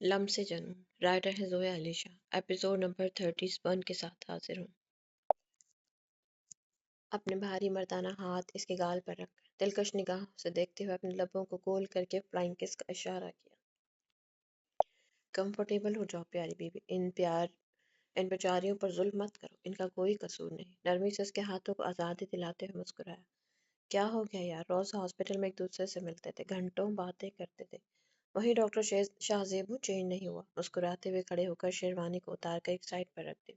लम्ब से जनूं। राइटर है Zoya Alisha. Episode number 30 के साथ हाजिर हूँ। अपने भारी मर्दाना हाथ इसके गाल पर रख दिलकश निगाहों से देखते हुए अपने लबों को गोल करके फ्लाइंग किस का इशारा किया। कंफर्टेबल हो जाओ प्यारी बीबी, इन बेचारियों पर जुल्म मत करो, इनका कोई कसूर नहीं। नरमी से उसके हाथों को आज़ादी दिलाते हुए मुस्कुराया। क्या हो गया यार, रोज हॉस्पिटल में एक दूसरे से मिलते थे, घंटों बातें करते थे। वहीं डॉक्टर शाहजेबू चेंज नहीं हुआ। मुस्कुराते हुए खड़े होकर शेरवानी को उतार कर एक साइड पर रख दी।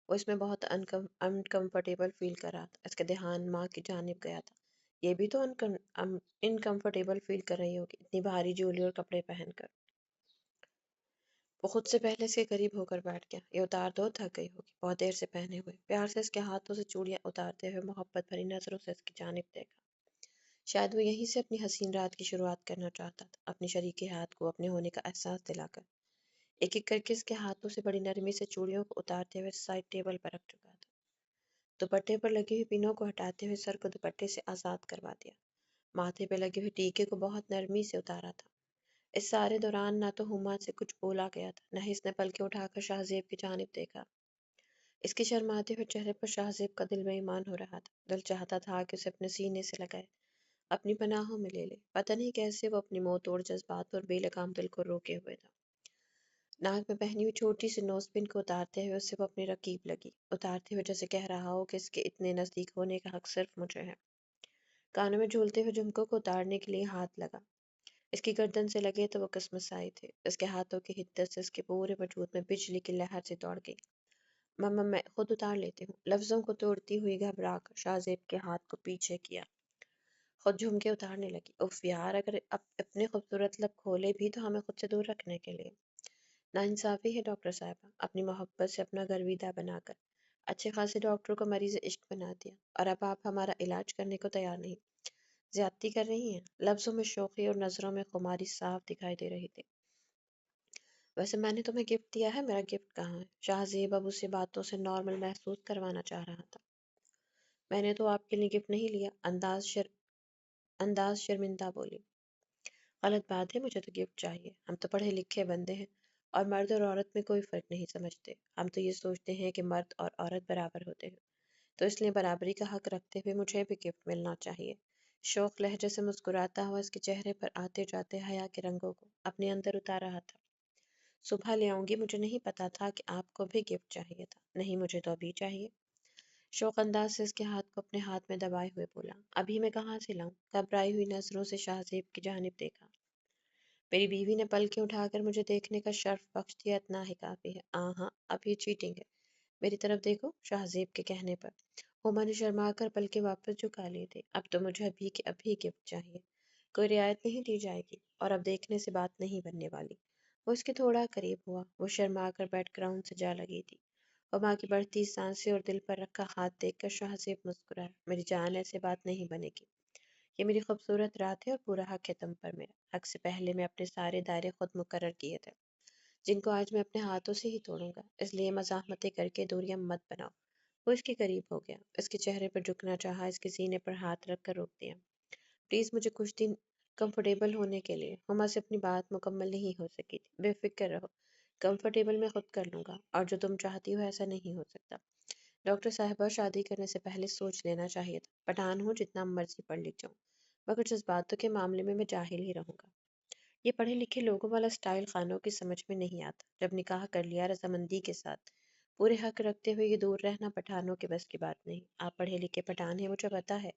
वो इसमें बहुत अनकंफर्टेबल फील कर रहा था। इसका ध्यान माँ की जानिब गया था। ये भी तो इनकंफर्टेबल फील कर रही होगी, इतनी भारी ज्वेलरी और कपड़े पहनकर। वो खुद से पहले इसके करीब होकर बैठ गया। ये उतार दो, थक गई होगी बहुत देर से पहने हुए। प्यार से इसके हाथों से चूड़ियां उतारते हुए मोहब्बत भरी नजरों से इसकी जानिब देखा। शायद वो यहीं से अपनी हसीन रात की शुरुआत करना चाहता था, अपनी शरीक के हाथ को अपने होने का एहसास दिलाकर। एक एक करके इसके हाथों से बड़ी नरमी से चूड़ियों को उतारते हुए साइड टेबल पर रख चुका था। दुपट्टे पर लगी हुई पिनों को हटाते हुए सर को दुपट्टे से आजाद करवा दिया। माथे पे लगे हुए टीके को बहुत नरमी से उतारा था। इस सारे दौरान ना तो हुमा से कुछ बोला गया था, न ही इसने पलके उठाकर शाहजेब की जानिब देखा। इसके शर्माते हुए चेहरे पर शाहजेब का दिल बेईमान हो रहा था। दिल चाहता था कि उसे अपने सीने से लगाए, अपनी पनाहों में ले ले। पता नहीं कैसे वो अपनी मुंह तोड़ जज्बात और बेलगाम दिल को रोके हुए था। नाक में पहनी हुई छोटी सी नोजपिन को उतारते हुए उससे वो अपनी रकीब लगी, उतारते हुए जैसे कह रहा हो कि इसके इतने नजदीक होने का हक सिर्फ मुझे है। कानों में झूलते हुए झुमकों को उतारने के लिए हाथ लगा। इसकी गर्दन से लगे तो वो कसमसाई थे। इसके हाथों की हिद्दत से उसके पूरे वजूद में बिजली की लहर से दौड़ गई। मम्मा मैं खुद उतार लेती हूँ, लफ्जों को तोड़ती हुई घबरा कर शाहजेब के हाथ को पीछे किया। खुद झुमके उतारने लगी। उफ यार, अगर अपने खूबसूरत लब खोले भी तो हमें खुद से दूर रखने के लिए। नाइंसाफी है डॉक्टर साहबा, अपनी मोहब्बत से अपना गर्विदा बनाकर अच्छे खासे डॉक्टर को मरीज इश्क बना दिया, और अब आप हमारा इलाज करने को तैयार नहीं। ज्यादती कर रही हैं। लफ्जों में शोखी और नजरों में खुमारी साफ दिखाई दे रही थी। वैसे मैंने तुम्हें गिफ्ट दिया है, मेरा गिफ्ट कहाँ है? शाहजेब अब उसे बातों से नॉर्मल महसूस करवाना चाह रहा था। मैंने तो आपके लिए गिफ्ट नहीं लिया, अंदाज शर्मिंदा बोली। गलत बात है, मुझे तो गिफ्ट चाहिए। हम तो पढ़े लिखे बंदे हैं और मर्द और औरत में कोई फर्क नहीं समझते। हम तो ये सोचते हैं कि मर्द और औरत बराबर होते हैं, तो इसलिए बराबरी का हक रखते हुए मुझे भी गिफ्ट मिलना चाहिए। शौक लहजे से मुस्कुराता हुआ इसके चेहरे पर आते जाते हया के रंगों को अपने अंदर उतार रहा था। सुबह ले आऊंगी, मुझे नहीं पता था कि आपको भी गिफ्ट चाहिए था। नहीं, मुझे तो अभी चाहिए। शौक अंदाज से इसके हाथ को अपने हाथ में दबाए हुए बोला। अभी मैं कहाँ से लाऊं? घबराई हुई नजरों से शाहजेब की जानिब देखा। मेरी बीवी ने पलकें उठाकर मुझे देखने का शर्फ बख्श दिया, इतना ही काफी है। हाँ, अब ये चीटिंग है। मेरी तरफ देखो। शाहजेब के कहने पर हुमा ने शर्मा कर पलकें वापस झुका ली थी। अब तो मुझे अभी के अभी गिफ्ट चाहिए, कोई रियायत नहीं दी जाएगी, और अब देखने से बात नहीं बनने वाली। वो इसके थोड़ा करीब हुआ। वो शर्मा कर बैकग्राउंड से जा लगी थी। हुमा की बढ़ती सांसें और दिल पर रखा हाथ देखकर शाहजेब मुस्कुराया। मेरी जान, ऐसे बात नहीं बनेगी। ये मेरी खूबसूरत रात है और पूरा हक है तुम पर मेरा। हक से पहले मैं अपने सारे दायरे खुद मुकर्रर किए थे, जिनको आज मैं अपने हाथों से ही तोड़ूंगा। इसलिए मज़ाहमतें करके दूरियां मत बनाओ। वो इसके करीब हो गया, इसके चेहरे पर झुकना चाहा, इसके सीने पर हाथ रख कर रोक दिया। प्लीज़, मुझे कुछ दिन कंफर्टेबल होने के लिए। हुमा से अपनी बात मुकम्मल नहीं हो सकी थी। बेफिक्र रहो, कंफर्टेबल मैं खुद कर लूंगा, और जो तुम चाहती हो ऐसा नहीं हो सकता। डॉक्टर साहबा, शादी करने से पहले सोच लेना चाहिए था। पठान हूँ, जितना मर्जी पढ़ लिख जाऊँ, मगर जज्बातों के मामले में मैं जाहिल ही रहूंगा। ये पढ़े लिखे लोगों वाला स्टाइल खानों की समझ में नहीं आता। जब निकाह कर लिया रजामंदी के साथ, पूरे हक रखते हुए ये दूर रहना पठानों के बस की बात नहीं। आप पढ़े लिखे पठान हैं, मुझे पता है।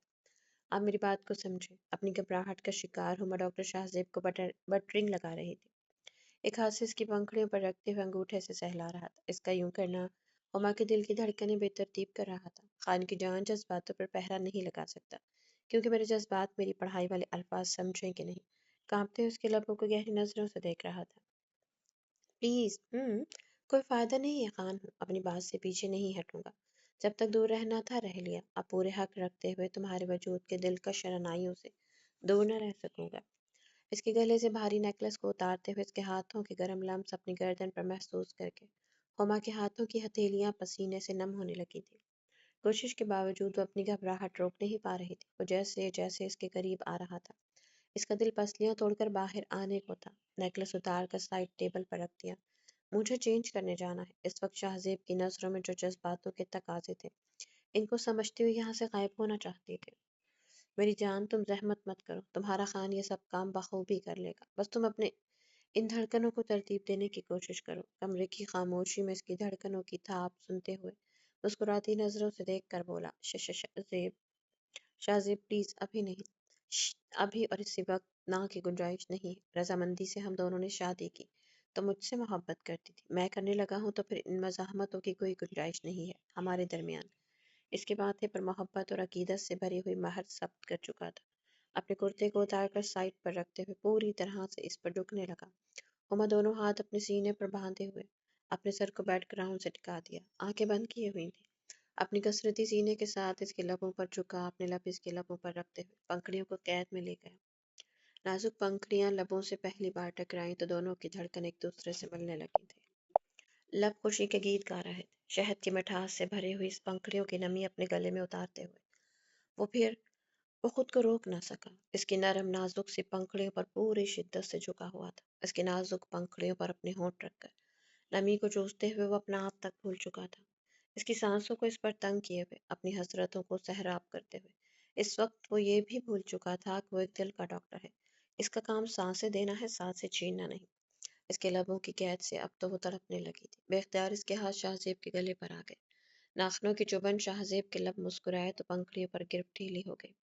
आप मेरी बात को समझे। अपनी घबराहट का शिकार हुआ डॉक्टर शाहजेब को बटरिंग लगा रही थी। एक हाथ से इसकी पंखुड़ियों पर रखते हुए अंगूठे से सहला रहा था। इसका यूं करना हुमा के दिल की धड़कनें बेतरतीब कर रहा था। खान की जान जज्बातों पर पहरा नहीं लगा सकता, क्योंकि मेरे जज्बात मेरी पढ़ाई वाले अल्फाज समझें कि नहीं। कांपते हुए उसके लबों को गहरी नजरों से देख रहा था। प्लीज। कोई फायदा नहीं है खान, अपनी बात से पीछे नहीं हटूंगा। जब तक दूर रहना था रह लिया, अब पूरे हक रखते हुए तुम्हारे वजूद के दिल का शरनाइयों से दूर न रह सकूंगा। इसके गले से भारी नेकलेस को उतारते हुए इसके हाथों के गर्म लम्स अपनी गर्दन पर महसूस करके हुमा के हाथों की हथेलियां पसीने से नम होने लगी थी। कोशिश के बावजूद वो अपनी घबराहट रोक नहीं पा रही थी। वो जैसे जैसे इसके करीब आ रहा था, اس کا دل پسلیاں توڑ کر باہر آنے کو تھا۔ نیکلس اتار کر سائڈ ٹیبل پر رکھ دیا۔ مجھے چینج کرنے جانا ہے۔ اس وقت شہزیب کی نظروں میں جو جذباتوں کے تقاضے تھے، ان کو سمجھتے ہوئے یہاں سے غائب ہونا چاہتی تھی۔ میری جان، تم زحمت مت کرو، تمہارا خان یہ سب کام بخوبی کر لے گا، بس تم اپنے ان دھڑکنوں کو ترتیب دینے کی کوشش کرو۔ کمرے کی خاموشی میں اس کی دھڑکنوں کی تھاپ سنتے ہوئے مسکراتی نظروں سے دیکھ کر بولا، شہزیب، شہزیب پلیز، ابھی نہیں، ابھی اور اسی وقت نہ کی گنجائش نہیں ہے۔ رضامندی سے ہم دونوں نے شادی کی تو مجھ سے محبت کرتی تھی، میں کرنے لگا ہوں تو پھر ان مزاحمتوں کی کوئی گنجائش نہیں ہے ہمارے درمیان۔ اس کے ماتھے پر محبت اور عقیدت سے بھری ہوئی مہر ثبت کر چکا تھا۔ اپنے کرتے کو اتار کر سائڈ پر رکھتے ہوئے پوری طرح سے اس پر جھکنے لگا۔ ہما دونوں ہاتھ اپنے سینے پر باندھے ہوئے اپنے سر کو بیک گراؤنڈ سے ٹکا دیا، آنکھیں بند کیے ہوئی تھی۔ اپنی کثرتی سینے کے ساتھ اس کے لبوں پر جھکا، اپنے لب اس کے لبوں پر رکھتے ہوئے پنکھڑیوں کو قید میں لے گیا۔ نازک پنکھڑیاں لبوں سے پہلی بار ٹکرائیں تو دونوں کی دھڑکن ایک دوسرے سے ملنے لگی تھی۔ لب خوشی کے گیت گا رہے تھے، شہد کی مٹھاس سے بھری ہوئی اس پنکھڑیوں کی نمی اپنے گلے میں اتارتے ہوئے وہ خود کو روک نہ سکا۔ اس کی نرم نازک سی پنکھڑیوں پر پوری شدت سے جھکا ہوا تھا۔ اس کی نازک پنکھڑیوں پر اپنے ہونٹ رکھ کر نمی کو چوستے ہوئے وہ اپنا آپ تک بھول چکا تھا۔ اس کی سانسوں کو اس پر تنگ کیے ہوئے، اپنی حسرتوں کو سحراب کرتے ہوئے اس وقت وہ یہ بھی بھول چکا تھا کہ وہ ایک دل کا ڈاکٹر ہے۔ اس کا کام سانسیں دینا ہے، سانسیں چھیننا نہیں۔ اس کے لبوں کی قید سے اب تو وہ تڑپنے لگی تھی۔ بے اختیار اس کے ہاتھ شہزیب کے گلے پر آ گئے۔ ناخنوں کی چبھن شہزیب کے لب مسکرائے تو پنکھڑیوں پر گرفت ڈھیلی ہو گئی۔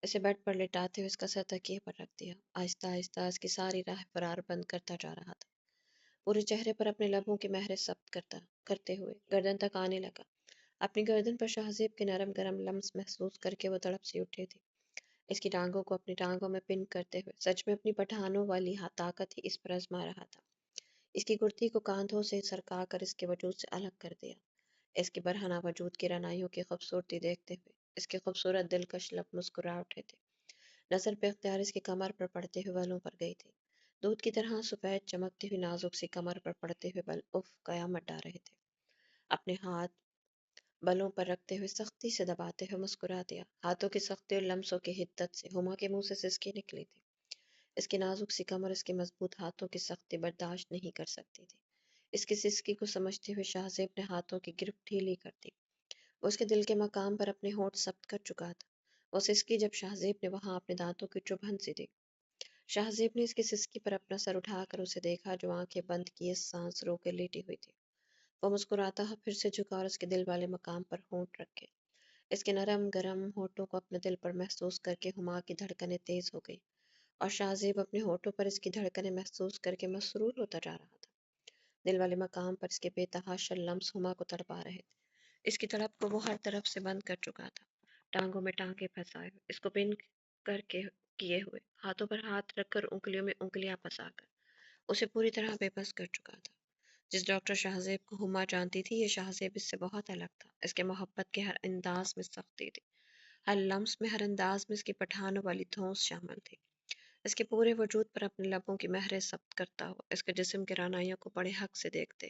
اسے بیڈ پر لٹاتے ہوئے اس کا سر تکیے پر رکھ دیا، آہستہ آہستہ اس کی ساری راہ فرار بند کرتا جا رہا تھا۔ پورے چہرے پر اپنے لبوں کی مہر ثبت کرتے ہوئے گردن تک آنے لگا۔ اپنی گردن پر شہزیب کے نرم گرم لمس محسوس کر کے وہ تڑپ سی اٹھی تھی۔ اس کی ٹانگوں کو اپنی ٹانگوں میں پن کرتے ہوئے سچ میں اپنی پٹھانوں والی طاقت ہی اس پر آزما رہا تھا۔ اس کی کرتی کو کاندھوں سے سرکا کر اس کے وجود سے الگ کر دیا۔ اس کی برہنہ وجود کی رعنائیوں کی خوبصورتی دیکھتے ہوئے اس کے خوبصورت دلکش لب مسکرا اٹھے تھے۔ نظر بے اختیار اس کی کمر پر پڑتے ہوئے بالوں پر گئی تھی۔ دودھ کی طرح سفید چمکتی ہوئی نازک سی کمر پر پڑتے ہوئے بل قیامت ڈال رہے تھے۔ اپنے ہاتھ بلوں پر رکھتے ہوئے سختی سے دباتے ہوئے مسکرا دیا۔ ہاتھوں کی سختی اور لمسوں کی حدت سے ہما کے منہ سے سسکی نکلی تھی۔ اس کی نازک سی کمر اس کے مضبوط ہاتھوں کی سختی برداشت نہیں کر سکتی تھی۔ اس کی سسکی کو سمجھتے ہوئے شہزیب نے ہاتھوں کی گرفت ڈھیلی کر دی۔ وہ اس کے دل کے مقام پر اپنے ہونٹ ثبت کر چکا تھا۔ وہ سسکی جب شہزیب نے وہاں اپنے دانتوں کی چبھن سی دی۔ شہزیب نے اس کی سسکی پر اپنا سر اٹھا کر اسے دیکھا جو آنکھیں بند کیے سانس رو کے لیٹی ہوئی تھی۔ وہ مسکراتا ہوا پھر سے جھکا اور اس کے دل والے مقام پر ہونٹ رکھے۔ اس کے نرم گرم ہونٹوں کو اپنے دل پر محسوس کر کے ہما کی دھڑکنیں تیز ہو گئی اور شہزیب اپنے ہونٹوں پر اس کی دھڑکنیں محسوس کر کے مسرور ہوتا جا رہا تھا۔ دل والے مقام پر اس کے بے تحاشا لمس ہما کو تڑپا رہے تھے۔ اس کی تڑپ کو وہ ہر طرف سے بند کر چکا تھا۔ ٹانگوں میں ٹانگیں پھنسائے ہوئے، اس کو پن کر کے کیے ہوئے، ہاتھوں پر ہاتھ رکھ کر انگلیوں میں انگلیاں پھنسا کر اسے پوری طرح بے بس کر چکا تھا۔ جس ڈاکٹر شہزیب کو ہما جانتی تھی، یہ شہزیب اس سے بہت الگ تھا۔ اس کے محبت کے ہر انداز میں سختی تھی، ہر لمس میں، ہر انداز میں اس کی پٹھانوں والی دھونس شامل تھی۔ اس کے پورے وجود پر اپنے لبوں کی مہریں ثبت کرتا ہوا اس کے جسم کے رعنائیوں کو بڑے حق سے دیکھتے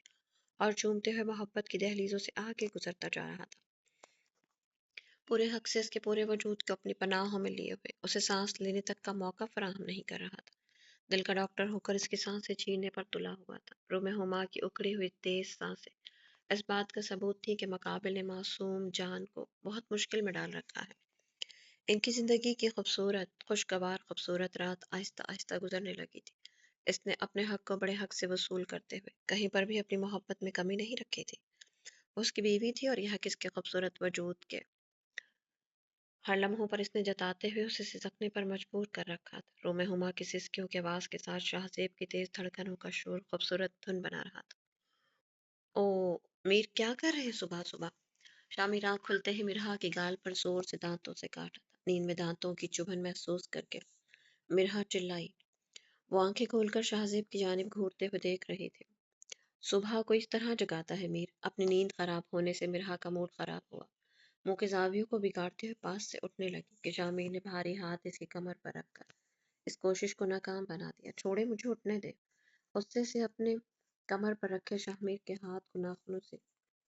اور چومتے ہوئے محبت کی دہلیزوں سے آگے گزرتا جا رہا تھا۔ پورے حق سے اس کے پورے وجود کو اپنی پناہوں میں لیے ہوئے اسے سانس لینے تک کا موقع فراہم نہیں کر رہا تھا۔ دل کا ڈاکٹر ہو کر اس کی سانسیں چھیننے پر تلا ہوا تھا۔ روح میں ہما کی اکڑی ہوئی تیز سانسیں اس بات کا ثبوت تھی کہ مقابل معصوم جان کو بہت مشکل میں ڈال رکھا ہے۔ ان کی زندگی کی خوبصورت، خوشگوار خوبصورت رات آہستہ آہستہ گزرنے لگی تھی۔ اس نے اپنے حق کو بڑے حق سے وصول کرتے ہوئے کہیں پر بھی اپنی محبت میں کمی نہیں رکھی تھی۔ وہ اس کی بیوی تھی اور یہ حق اس کے خوبصورت وجود کے ہر لمحوں پر اس نے جتاتے ہوئے اسے سسکنے پر مجبور کر رکھا تھا۔ روم ہما کی سسکیوں کی آواز کے ساتھ شہزیب کی تیز دھڑکنوں کا شور خوبصورت دھن بنا رہا تھا۔ او میر، کیا کر رہے ہیں صبح صبح؟ شامی آنکھ کھلتے ہی مرہا کی گال پر زور سے دانتوں سے کاٹا تھا۔ نیند میں دانتوں کی چبھن محسوس کر کے مرہا چلائی۔ وہ آنکھیں کھول کر شہزیب کی جانب گھورتے ہوئے دیکھ رہی تھی۔ صبح کو اس طرح جگاتا ہے میر؟ اپنی نیند خراب ہونے سے مرہا کا موڈ خراب ہوا۔ منہ کے زاویوں کو بگاڑتے ہوئے پاس سے اٹھنے لگی کہ شامی نے بھاری ہاتھ اس کی کمر پر رکھ کر اس کوشش کو ناکام بنا دیا۔ چھوڑے، مجھے اٹھنے دے۔ غصے سے اپنے کمر پر رکھے شاہمیر کے ہاتھ کو ناخنوں سے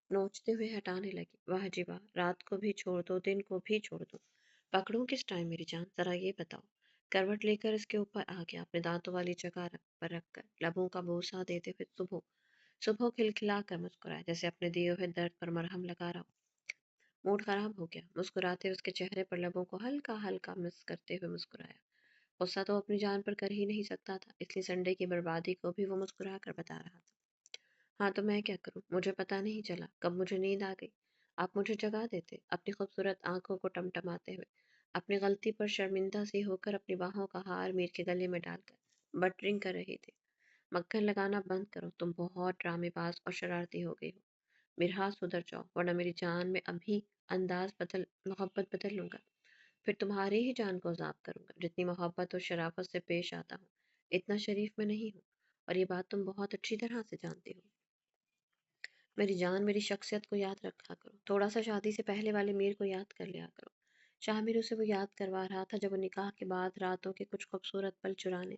نوچتے ہوئے ہٹانے لگی۔ واہ جی واہ، رات کو بھی چھوڑ دو، دن کو بھی چھوڑ دو، پکڑوں کس ٹائم میری جان، ذرا یہ بتاؤ۔ करवट लेकर इसके ऊपर आ गया, अपने दांतों वाली जगह पर रखकर लबों का बोसा देते हुए सुबह सुबह खिलखिला कर मुस्कुराया, जैसे अपने दिए हुए दर्द पर मरहम लगा रहा हो। मूड खराब हो गया। मुस्कुराते उसके चेहरे पर लबों को हल्का हल्का मिस करते हुए मुस्कुराया। गुस्सा तो अपनी जान पर कर ही नहीं सकता था, इसलिए संडे की बर्बादी को भी वो मुस्कुरा कर बता रहा था। हाँ तो मैं क्या करूं, मुझे पता नहीं चला कब मुझे नींद आ गई। आप मुझे जगा देते, अपनी खूबसूरत आंखों को टमटमाते हुए, अपनी गलती पर शर्मिंदा सी होकर अपनी बाहों का हार मीर के गले में डालकर बटरिंग कर रही थी। मक्खन लगाना बंद करो, तुम बहुत ड्रामेबाज और शरारती हो गई हो। मेरे हाथ सुधर जाओ, वरना मेरी जान में अभी अंदाज बदल मोहब्बत बदल लूंगा। फिर तुम्हारी ही जान को अज़ाब करूंगा। जितनी मोहब्बत और शराफत से पेश आता हूँ, इतना शरीफ मैं नहीं हूँ, और ये बात तुम बहुत अच्छी तरह से जानती हो। मेरी जान, मेरी शख्सियत को याद रखा करो। थोड़ा सा शादी से पहले वाले मीर को याद कर लिया करो। शाहमीर उसे वो याद करवा रहा था, जब वो निकाह के बाद रातों के कुछ खूबसूरत पल चुराने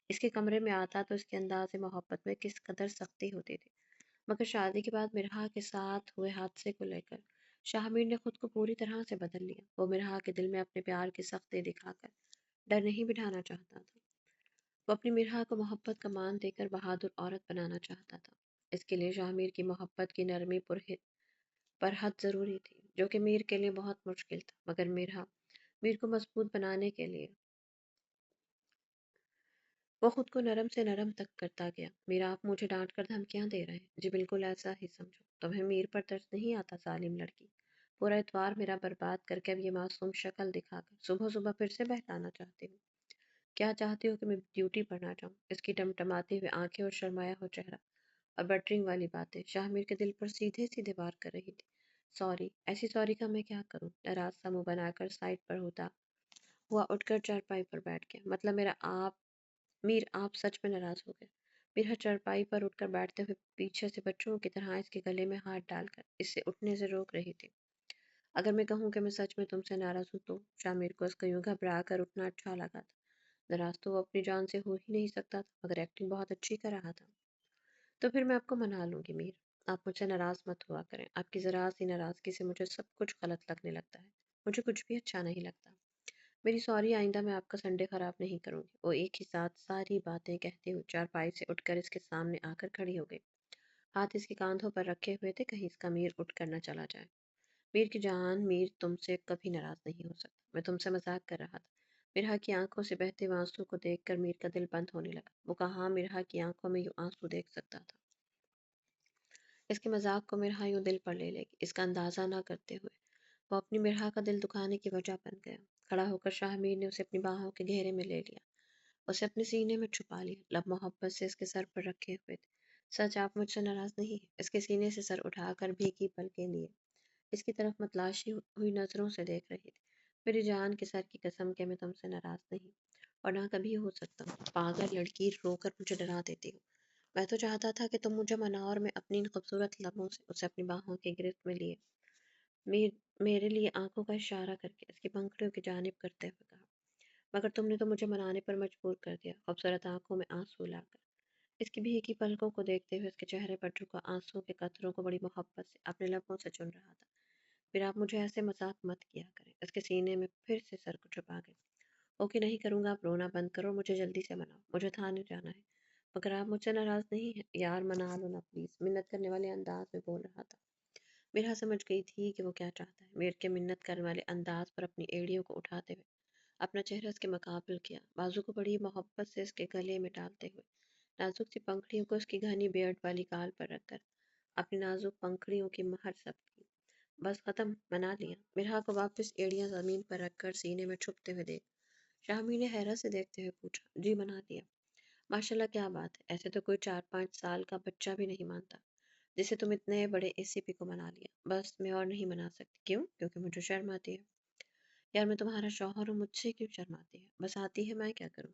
इसके कमरे में आता तो इसके अंदाज़े मोहब्बत में किस कदर सख्ती होती थी। मगर शादी के बाद मिरहा के साथ हुए हादसे को लेकर शाहमीर ने खुद को पूरी तरह से बदल लिया। वो मिरहा के दिल में अपने प्यार की सख्ती दिखाकर डर नहीं बिठाना चाहता था। वो अपनी मिरहा को मोहब्बत का मान देकर बहादुर औरत बनाना चाहता था। इसके लिए शाहमीर की मोहब्बत की नरमी पर हद ज़रूरी थी, जो कि मीर के लिए बहुत मुश्किल था। मगर मिरहा मीर को मजबूत बनाने के लिए वो खुद को नरम से नरम तक करता गया। मीरा, आप मुझे डांट कर धमकियां दे रहे हैं? जी बिल्कुल ऐसा ही समझो। तुम्हें मीर पर तरस नहीं आता? जालिम लड़की, पूरा इतवार मेरा बर्बाद करके अब ये मासूम शक्ल दिखाकर सुबह सुबह फिर से बहलाना चाहती हूँ। क्या चाहती हो कि मैं ड्यूटी पर ना जाऊँ? इसकी टमटमाती हुई आंखें और शर्माया हो चेहरा और बटरिंग वाली बातें शाहमीर के दिल पर सीधे सीधे वार कर रही थी। सॉरी, ऐसी सॉरी का मैं क्या करूँ? नाराज सा मुंह बनाकर साइड पर होता हुआ उठकर चारपाई पर बैठ गया। मतलब मेरा आप मीर, आप सच में नाराज हो गए? मीरा चारपाई पर उठकर बैठते हुए पीछे से बच्चों की तरह इसके गले में हाथ डालकर इसे उठने से रोक रही थी। अगर मैं कहूँ कि मैं सच में तुमसे नाराज हूँ तो? शामिर को इसका यूं घबरा कर उठना अच्छा लगा था। नाराज तो वो अपनी जान से हो ही नहीं सकता था, मगर एक्टिंग बहुत अच्छी कर रहा था। तो फिर मैं आपको मना लूंगी मीर, आप मुझसे नाराज मत हुआ करें। आपकी जरा सी नाराजगी से मुझे सब कुछ गलत लगने लगता है। मुझे कुछ भी अच्छा नहीं लगता। मेरी सॉरी, आइंदा मैं आपका संडे खराब नहीं करूंगी। वो एक ही साथ सारी बातें कहते हुए चारपाई से उठकर इसके सामने आकर खड़ी हो गई। हाथ इसके कांधों पर रखे हुए थे, कहीं इसका मीर उठ कर न चला जाए। मीर की जान, मीर तुमसे कभी नाराज नहीं हो सकता। मैं तुमसे मजाक कर रहा था। मिरहा की आंखों से बहते हुए आंसू को देखकर मीर का दिल बंद होने लगा। वो कहाँ मिरहा की आंखों में यूं आंसू देख सकता था? इसके मजाक को मिरहा यूं दिल पर ले लेगी, इसका अंदाजा ना करते हुए वो अपनी मिरहा का दिल दुखाने की वजह बन गया। खड़ा होकर शाहमीर ने उसे अपनी बाहों के घेरे में ले लिया, उसे अपने सीने में छुपा लिया, लब मोहब्बत से इसके सर पर रखे हुए थे। सच, आप मुझसे नाराज नहीं हैं? इसके सीने से सर उठाकर भीगी पलकें लिए इसकी तरफ मतलाशी हुई नजरों से देख रही थी। मेरी जान के सर की कसम के मैं तुमसे नाराज नहीं, और ना कभी हो सकता हूँ। पागल लड़की, रोकर मुझे डरा देती हूँ। मैं तो चाहता था कि तुम मुझे मनाओ, और मैं अपनी इन खूबसूरत लबों से उसे अपनी बाहों की गिरफ्त में लिए मेरे लिए आंखों का इशारा करके इसकी पंखुड़ियों की जानिब करते हुए कहा। मगर तुमने तो मुझे मनाने पर मजबूर कर दिया। खूबसूरत आंखों में आंसू लाकर इसकी भीगी पलकों को देखते हुए इसके चेहरे पर झुका आंसू के कतरों को बड़ी मोहब्बत से अपने लबों से चुन रहा था। फिर आप मुझे ऐसे मजाक मत किया करें। इसके सीने में फिर से सर को छुपा गई। ओके, नहीं करूंगा, आप रोना बंद करो, मुझे जल्दी से मनाओ, मुझे थाने जाना है। मगर आप मुझसे नाराज नहीं है? यार मना लो ना प्लीज, मिन्नत करने वाले अंदाज में बोल रहा था। मेरा समझ गई थी कि वो क्या चाहता है। मेरे के मिन्नत करने वाले अंदाज पर अपनी एड़ियों को उठाते हुए अपना चेहरा इसके मुकाबिल किया, बाजू को बड़ी मोहब्बत से इसके गले में डालते हुए नाजुक सी पंखड़ियों को उसकी घनी बेयर्ड वाली गाल पर रखकर अपनी नाजुक पंखड़ियों की महर सब की। बस खत्म, मना लिया। मिरहा को वापस एड़ियां जमीन पर रखकर सीने में छुपते हुए देख शामी ने हैरत से देखते हुए पूछा, जी मना लिया? माशाल्लाह, क्या बात है। ऐसे तो कोई 4-5 साल का बच्चा भी नहीं मानता, जिसे तुम इतने बड़े एसीपी को मना लिया। बस मैं और नहीं मना सकती। क्यों? क्योंकि मुझे शर्म आती है। यार मैं तुम्हारा शौहर हूँ, मुझसे क्यों शर्म आती है? बस आती है, मैं क्या करूँ?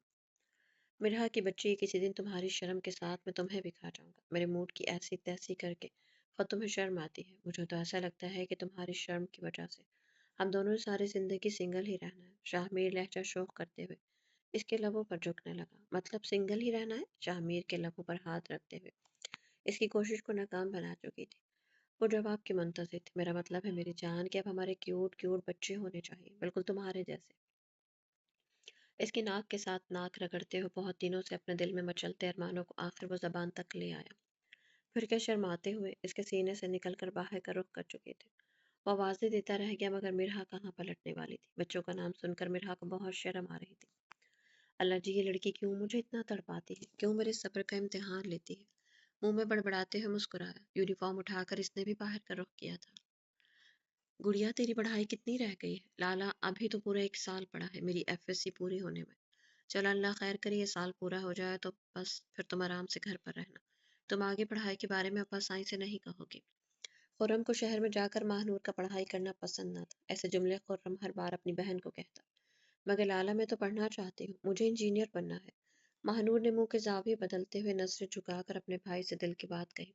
मिरहा की बच्ची, किसी दिन तुम्हारी शर्म के साथ मैं तुम्हें भी खा जाऊंगा, मेरे मूड की ऐसी तैसी करके। और तुम्हें शर्म आती है? मुझे तो ऐसा लगता है कि तुम्हारी शर्म की वजह से हम दोनों ने सारी जिंदगी सिंगल ही रहना है। शाहमीर लहजा शोक करते हुए इसके लबों पर झुकने लगा। मतलब सिंगल ही रहना है? शाहमीर के लबों पर हाथ रखते हुए इसकी कोशिश को नाकाम बना चुकी थी। वो जवाब की मुंतज़िर थी। मेरा मतलब है मेरी जान, कि अब हमारे क्यूट क्यूट बच्चे होने चाहिए, बिल्कुल तुम्हारे जैसे। इसकी नाक के साथ नाक रगड़ते हुए बहुत दिनों से अपने दिल में मचलते अरमानों को आखिर वो जबान तक ले आया। फिर क्या शर्माते हुए इसके सीने से निकलकर बाहर का रुख कर चुके थे। वो आवाज़ें देता रह गया मगर मिरहा कहाँ पलटने वाली थी। बच्चों का नाम सुनकर मिरहा को बहुत शर्म आ रही थी। अल्लाह जी, ये लड़की क्यों मुझे इतना तड़पाती है, क्यों मेरे सब्र का इम्तिहान लेती है। मुंह में बड़बड़ाते हुए मुस्कुराया। यूनिफॉर्म उठाकर इसने भी बाहर का रुख किया था। गुड़िया, तेरी पढ़ाई कितनी रह गई है? लाला, अभी तो पूरा 1 साल पड़ा है मेरी FSC पूरी होने में। चल, अल्लाह खैर करे, ये साल पूरा हो जाए तो बस फिर तुम आराम से घर पर रहना। तुम आगे पढ़ाई के बारे में अब्बा साईं से नहीं कहोगे। खुर्रम को शहर में जाकर महानूर का पढ़ाई करना पसंद न था। ऐसे जुमले खुर्रम हर बार अपनी बहन को कहता। मगर लाला, मैं तो पढ़ना चाहती हूँ, मुझे इंजीनियर बनना है। महानूर ने मुंह के जाविये बदलते हुए नजरें झुकाकर अपने भाई से दिल की बात कही।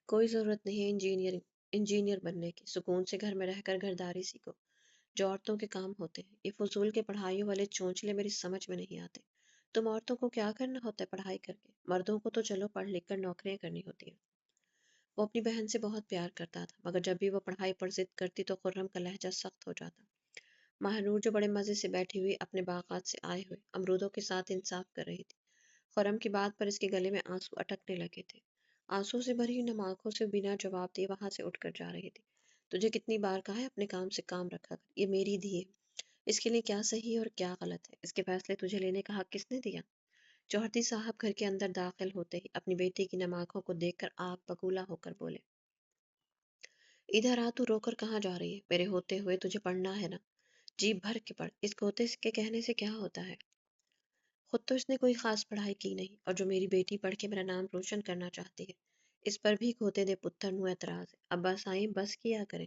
कोई जरूरत नहीं है इंजीनियर बनने की। सुकून से घर में रहकर घरदारी सीखो, जो औरतों के काम होते हैं। ये फजूल के पढ़ाइयों वाले चोंचले मेरी समझ में नहीं आते। तुम औरतों को क्या करना होता है पढ़ाई करके? मर्दों को तो चलो पढ़ लिख कर नौकरियां करनी होती हैं। वो अपनी बहन से बहुत प्यार करता था, मगर जब भी वो पढ़ाई पर जिद करती तो खुर्रम का लहजा सख्त हो जाता। महानूर जो बड़े मजे से बैठी हुई अपने बागात से आए हुए अमरूदों के साथ इंसाफ कर रही थी, खुर्रम की बात पर इसके गले में आंसू अटकने लगे थे। आंसू से भरी नम आंखों से बिना जवाब दिए वहां से उठकर जा रही थी। तुझे कितनी बार कहा है अपने काम से काम रखा कर। ये मेरी धी है, इसके लिए क्या सही है और क्या गलत है, इसके फैसले तुझे लेने का हक किसने दिया? चौहदी साहब घर के अंदर दाखिल होते ही अपनी बेटी की नम आंखों को देखकर आग बबूला होकर बोले, इधर आ, तू रोकर कहाँ जा रही है? मेरे होते हुए तुझे पढ़ना है ना? जी भर के पढ़, इस गोते के कहने से क्या होता है? खुद तो इसने कोई खास पढ़ाई की नहीं, और जो मेरी बेटी पढ़ के मेरा नाम रोशन करना चाहती है, इस पर भी खोते दे पुत्तर नु एतराज है। अब्बा साईं बस किया करें।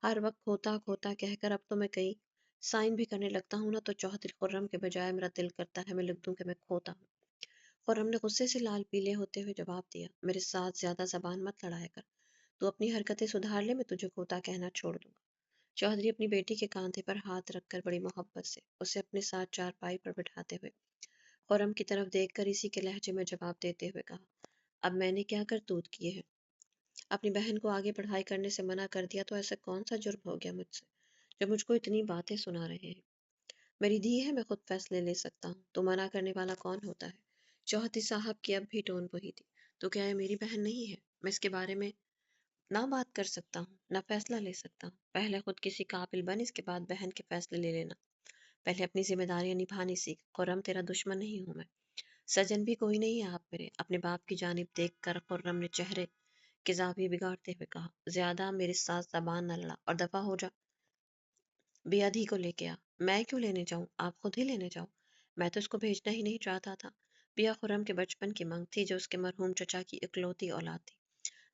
हर वक्त खोता खोता कहकर अब तो मैं कई साइन भी करने लगता हूँ ना, तो चौधरी खुर्रम के बजाय मेरा दिल करता है मैं लिख दूं कि मैं खोता हूँ। खुर्रम ने गुस्से से लाल पीले होते हुए जवाब दिया, मेरे साथ ज्यादा जबान मत लड़ाया कर। तू अपनी हरकतें सुधार ले, मैं तुझे खोता कहना छोड़ दूंगा। चौधरी अपनी बेटी के कांधे पर हाथ रखकर बड़ी मोहब्बत से उसे अपने साथ चारपाई पर बिठाते हुए खुर्रम की तरफ देखकर इसी के लहजे में जवाब देते हुए कहा, अब मैंने क्या करतूत किए हैं? अपनी बहन को आगे पढ़ाई करने से मना कर दिया तो ऐसा कौन सा जुर्म हो गया मुझसे जो मुझको इतनी बातें सुना रहे हैं? मेरी धी है, मैं खुद फैसले ले सकता हूँ, तो मना करने वाला कौन होता है? चौहदी साहब की अब भी टोन वही थी। तो क्या ये मेरी बहन नहीं है? मैं इसके बारे में ना बात कर सकता हूँ, ना फैसला ले सकता हूँ। पहले खुद किसी काबिल बन, इसके बाद बहन के फैसले ले लेना। पहले अपनी जिम्मेदारियां निभानी सीख। खुर्रम तेरा दुश्मन नहीं हूं मैं, सजन भी कोई नहीं है आप मेरे। अपने बाप की जानिब देखकर खुर्रम ने चेहरे के जाविये बिगाड़ते हुए कहा, ज्यादा मेरे साथ जबान न लड़ा और दफा हो जा। बेअधी को लेके आ। मैं क्यों लेने जाऊं, आप खुद ही लेने जाओ। मैं तो इसको भेजना ही नहीं चाहता था। बिया खुर्रम के बचपन की मंग थी, जो उसके मरहूम चचा की इकलौती औलाद थी।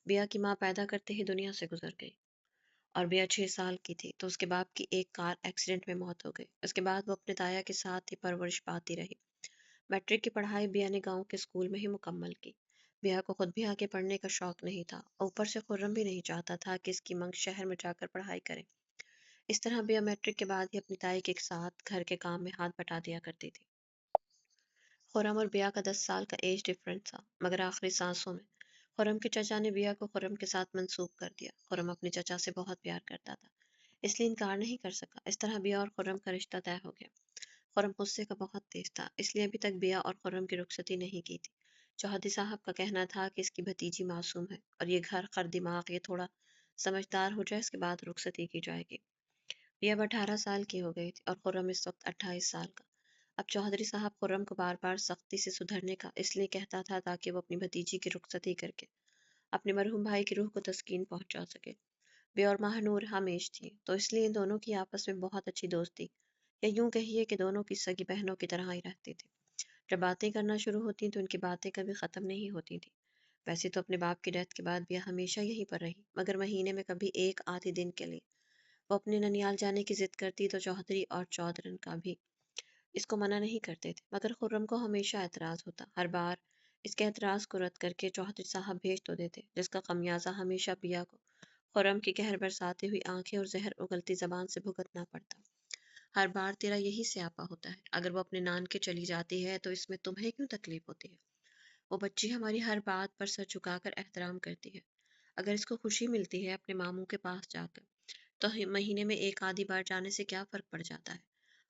बिया की माँ पैदा करते ही दुनिया से गुजर गई, और बिया 6 साल की थी तो उसके बाप की एक कार एक्सीडेंट में मौत हो गई। उसके बाद वो अपने ताया के साथ ही परवरिश पाती रही। मैट्रिक की पढ़ाई बिया ने गांव के स्कूल में ही मुकम्मल की। बिया को खुद भी आगे पढ़ने का शौक नहीं था, और ऊपर से खुर्रम भी नहीं चाहता था कि इसकी मंग शहर में जाकर पढ़ाई करे। इस तरह बिया मैट्रिक के बाद ही अपनी ताई के साथ घर के काम में हाथ बटा दिया करती थी। खुर्रम और बिया का 10 साल का एज डिफरेंस था, मगर आखिरी सांसों में खुर्रम के चचा ने बिया को खुर्रम के साथ मंसूब कर दिया। खुर्रम अपने चचा से बहुत प्यार करता था, इसलिए इनकार नहीं कर सका। इस तरह बिया और खुर्रम का रिश्ता तय हो गया। खुर्रम गुस्से का बहुत तेज था, इसलिए अभी तक बिया और खुर्रम की रुखसती नहीं की थी। चौहदी साहब का कहना था कि इसकी भतीजी मासूम है, और ये घर खर दिमाग, ये थोड़ा समझदार हो जाए इसके बाद रुखसती की जाएगी। बिया अब 18 साल की हो गई थी और खुर्रम इस वक्त 28 साल का। अब चौधरी साहब खुर्रम को बार बार सख्ती से सुधरने का इसलिए कहता था ताकि वो अपनी भतीजी की रुखसती करके अपने मरहूम भाई की रूह को तस्कीन पहुंचा सके। बे और महानूर हमेश थी, तो इसलिए इन दोनों की आपस में बहुत अच्छी दोस्ती, या यूं कहिए कि दोनों की सगी बहनों की तरह ही रहती थी। जब बातें करना शुरू होती तो उनकी बातें कभी ख़त्म नहीं होती थी। वैसे तो अपने बाप की डेथ के बाद बिया हमेशा यहीं पर रही, मगर महीने में कभी एक आधे दिन के लिए वो अपने ननियाल जाने की जिद करती तो चौधरी और चौधरन का भी इसको मना नहीं करते थे, मगर खुर्रम को हमेशा एतराज़ होता। हर बार इसके एतराज़ को रद्द करके चौधरी साहब भेज तो देते, जिसका खमियाजा हमेशा पिया को खुर्रम की कहर बरसाती हुई आंखें और जहर उगलती जबान से भुगतना पड़ता। हर बार तेरा यही स्यापा होता है, अगर वो अपने नान के चली जाती है तो इसमें तुम्हें क्यों तकलीफ होती है? वो बच्ची हमारी हर बात पर सर झुकाकर एहतराम करती है। अगर इसको खुशी मिलती है अपने मामू के पास जाकर, तो महीने में एक आधी बार जाने से क्या फर्क पड़ जाता है?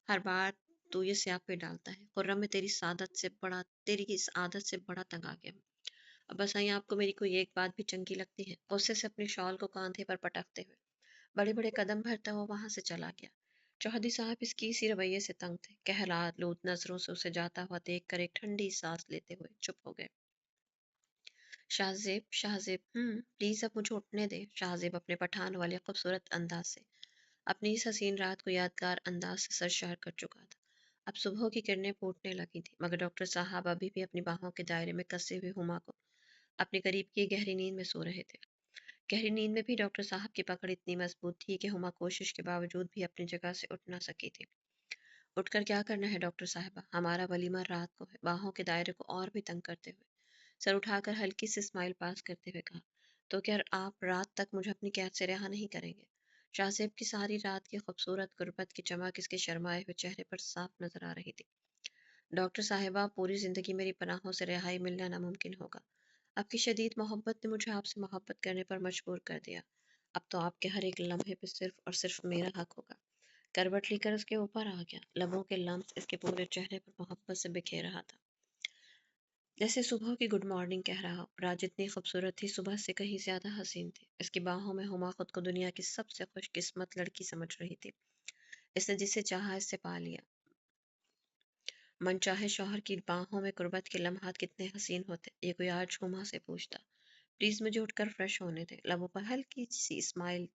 हर बार तू ये स्यापे डालता है। खुर्रम में तेरी इस आदत से बड़ा तंग आ गया हूँ। अब बस आई आपको मेरी कोई एक बात भी चंगी लगती है? गुस्से से अपने शॉल को कांधे पर पटकते हुए बड़े बड़े कदम भरता हुआ वहां से चला गया। चौधरी साहब इसकी इसी रवैये से तंग थे। कहला लूट नजरों से उसे जाता हुआ देख कर एक ठंडी सांस लेते हुए चुप हो गए। शाहजेब, शाहजेब, प्लीज अब मुझे उठने दे। शाहजेब अपने पठान वाले खूबसूरत अंदाज से अपनी इस हसीन रात को यादगार अंदाज से सरशार कर चुका था। अब सुबह की किरणें फूटने लगी थी, मगर डॉक्टर साहब अभी भी अपनी बाहों के दायरे में कसे हुए हुमा को अपने करीब की गहरी नींद में सो रहे थे। गहरी नींद में भी डॉक्टर साहब की पकड़ इतनी मजबूत थी कि हुमा कोशिश के बावजूद भी अपनी जगह से उठ ना सकी थी। उठकर क्या करना है डॉक्टर साहबा? हमारा वलीमा रात को है। बाहों के दायरे को और भी तंग करते हुए सर उठाकर हल्की सी स्माइल पास करते हुए कहा, तो क्या आप रात तक मुझे अपनी कैद से रिहा नहीं करेंगे? शाहजेब की सारी रात की खूबसूरत गुर्बत की चमक इसके शर्माए हुए चेहरे पर साफ नजर आ रही थी। डॉक्टर साहिबा, पूरी जिंदगी मेरी पनाहों से रिहाई मिलना नामुमकिन होगा। आपकी शदीद मोहब्बत ने मुझे आपसे मोहब्बत करने पर मजबूर कर दिया। अब तो आपके हर एक लम्हे पे सिर्फ और सिर्फ मेरा हक होगा। करवट लेकर उसके ऊपर आ गया। लबों के लम्स इसके पूरे चेहरे पर मोहब्बत से बिखेर रहा था, जैसे सुबह की गुड मॉर्निंग कह रहा हो। रात जितनी खूबसूरत थी, सुबह से कहीं ज्यादा हसीन थी। इसकी बाहों में हुमा खुद को दुनिया की सबसे खुशकिस्मत लड़की समझ रही थी। इसने जिसे चाहा इससे पा लिया। मनचाहे शौहर की बाहों में गुर्बत के लम्हात कितने हसीन होते, ये कोई आज हुमा से पूछता। प्लीज मुझे उठकर फ्रेश होने दे। लबों पर हल्की सी स्माइल,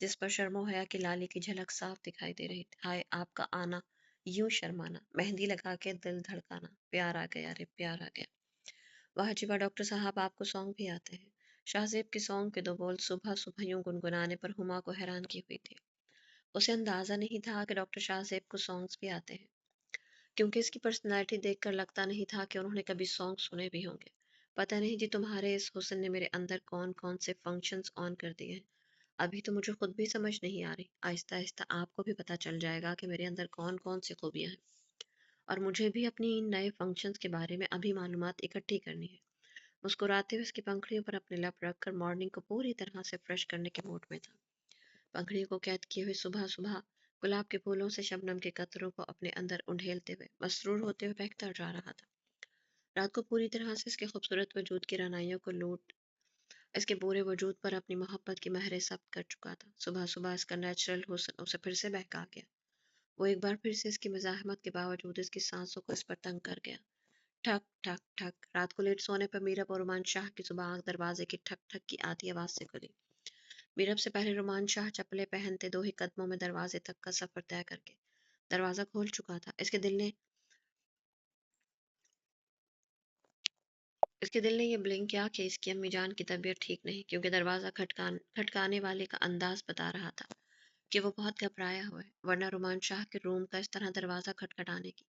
जिस पर शर्मो हया की लाली की झलक साफ दिखाई दे रही थी। हाय आपका आना, यूं शर्माना, मेहंदी लगा के दिल धड़काना, प्यार आ गया रे प्यार आ गया। वाह जी वाह डॉक्टर साहब, आपको सॉन्ग भी आते हैं। शाहजेब के सॉन्ग के दो बोल सुबह सुबह यूं गुनगुनाने पर हुमा को हैरान की हुई थी। उसे अंदाजा नहीं था कि डॉक्टर शाहजेब को सॉन्ग्स भी आते हैं, क्योंकि इसकी पर्सनैलिटी देखकर लगता नहीं था कि उन्होंने कभी सॉन्ग सुने भी होंगे। पता नहीं जी तुम्हारे इस हुस्न ने मेरे अंदर कौन कौन से फंक्शंस ऑन कर दिए हैं। अभी तो मुझे खुद भी समझ नहीं आ रही। आहिस्ता आहिस्ता आपको भी पता चल जाएगा कि मेरे अंदर कौन कौन सी खूबियां हैं, और मुझे भी अपनी इन नए फंक्शंस के बारे में अभी मालूमात इकट्ठी करनी है। मुस्कुराते हुए उसकी पंखुड़ियों पर अपने लब रखकर मॉर्निंग को पूरी तरह से फ्रेश करने के मूड में था। पंखुड़ियों को कैद किए हुए सुबह सुबह गुलाब के फूलों से शबनम के कतरों को अपने अंदर उंडेलते हुए मसरूर होते हुए बहता जा रहा था। रात को पूरी तरह से इसके खूबसूरत वजूद की रनाइयों को लूट इसके पूरे वजूद पर अपनी मोहब्बत की महरें सब्त कर चुका था। सुबह सुबह इसका नेचुरल हुस्न उसे फिर से बहका गया। वो एक बार फिर से इसकी मज़ाहमत के बावजूद इसकी सांसों को इस पर तंग कर गया। ठक ठक ठक। रात को लेट सोने पर मीरब और रोमान शाह की सुबह आंख दरवाजे की ठक ठक की आधी आवाज से खुली। मीरब से पहले रोमान शाह चप्पलें पहनते दो ही कदमों में दरवाजे तक का सफर तय करके दरवाजा खोल चुका था। इसके दिल ने ये ब्लिंक किया कि इसकी अम्मी जान की तबीयत ठीक नहीं, क्योंकि दरवाजा खटकाने वाले का अंदाज बता रहा था कि वो बहुत घबराया हुआ है। वरना रोमान शाह के रूम का इस तरह दरवाजा खटखटाने की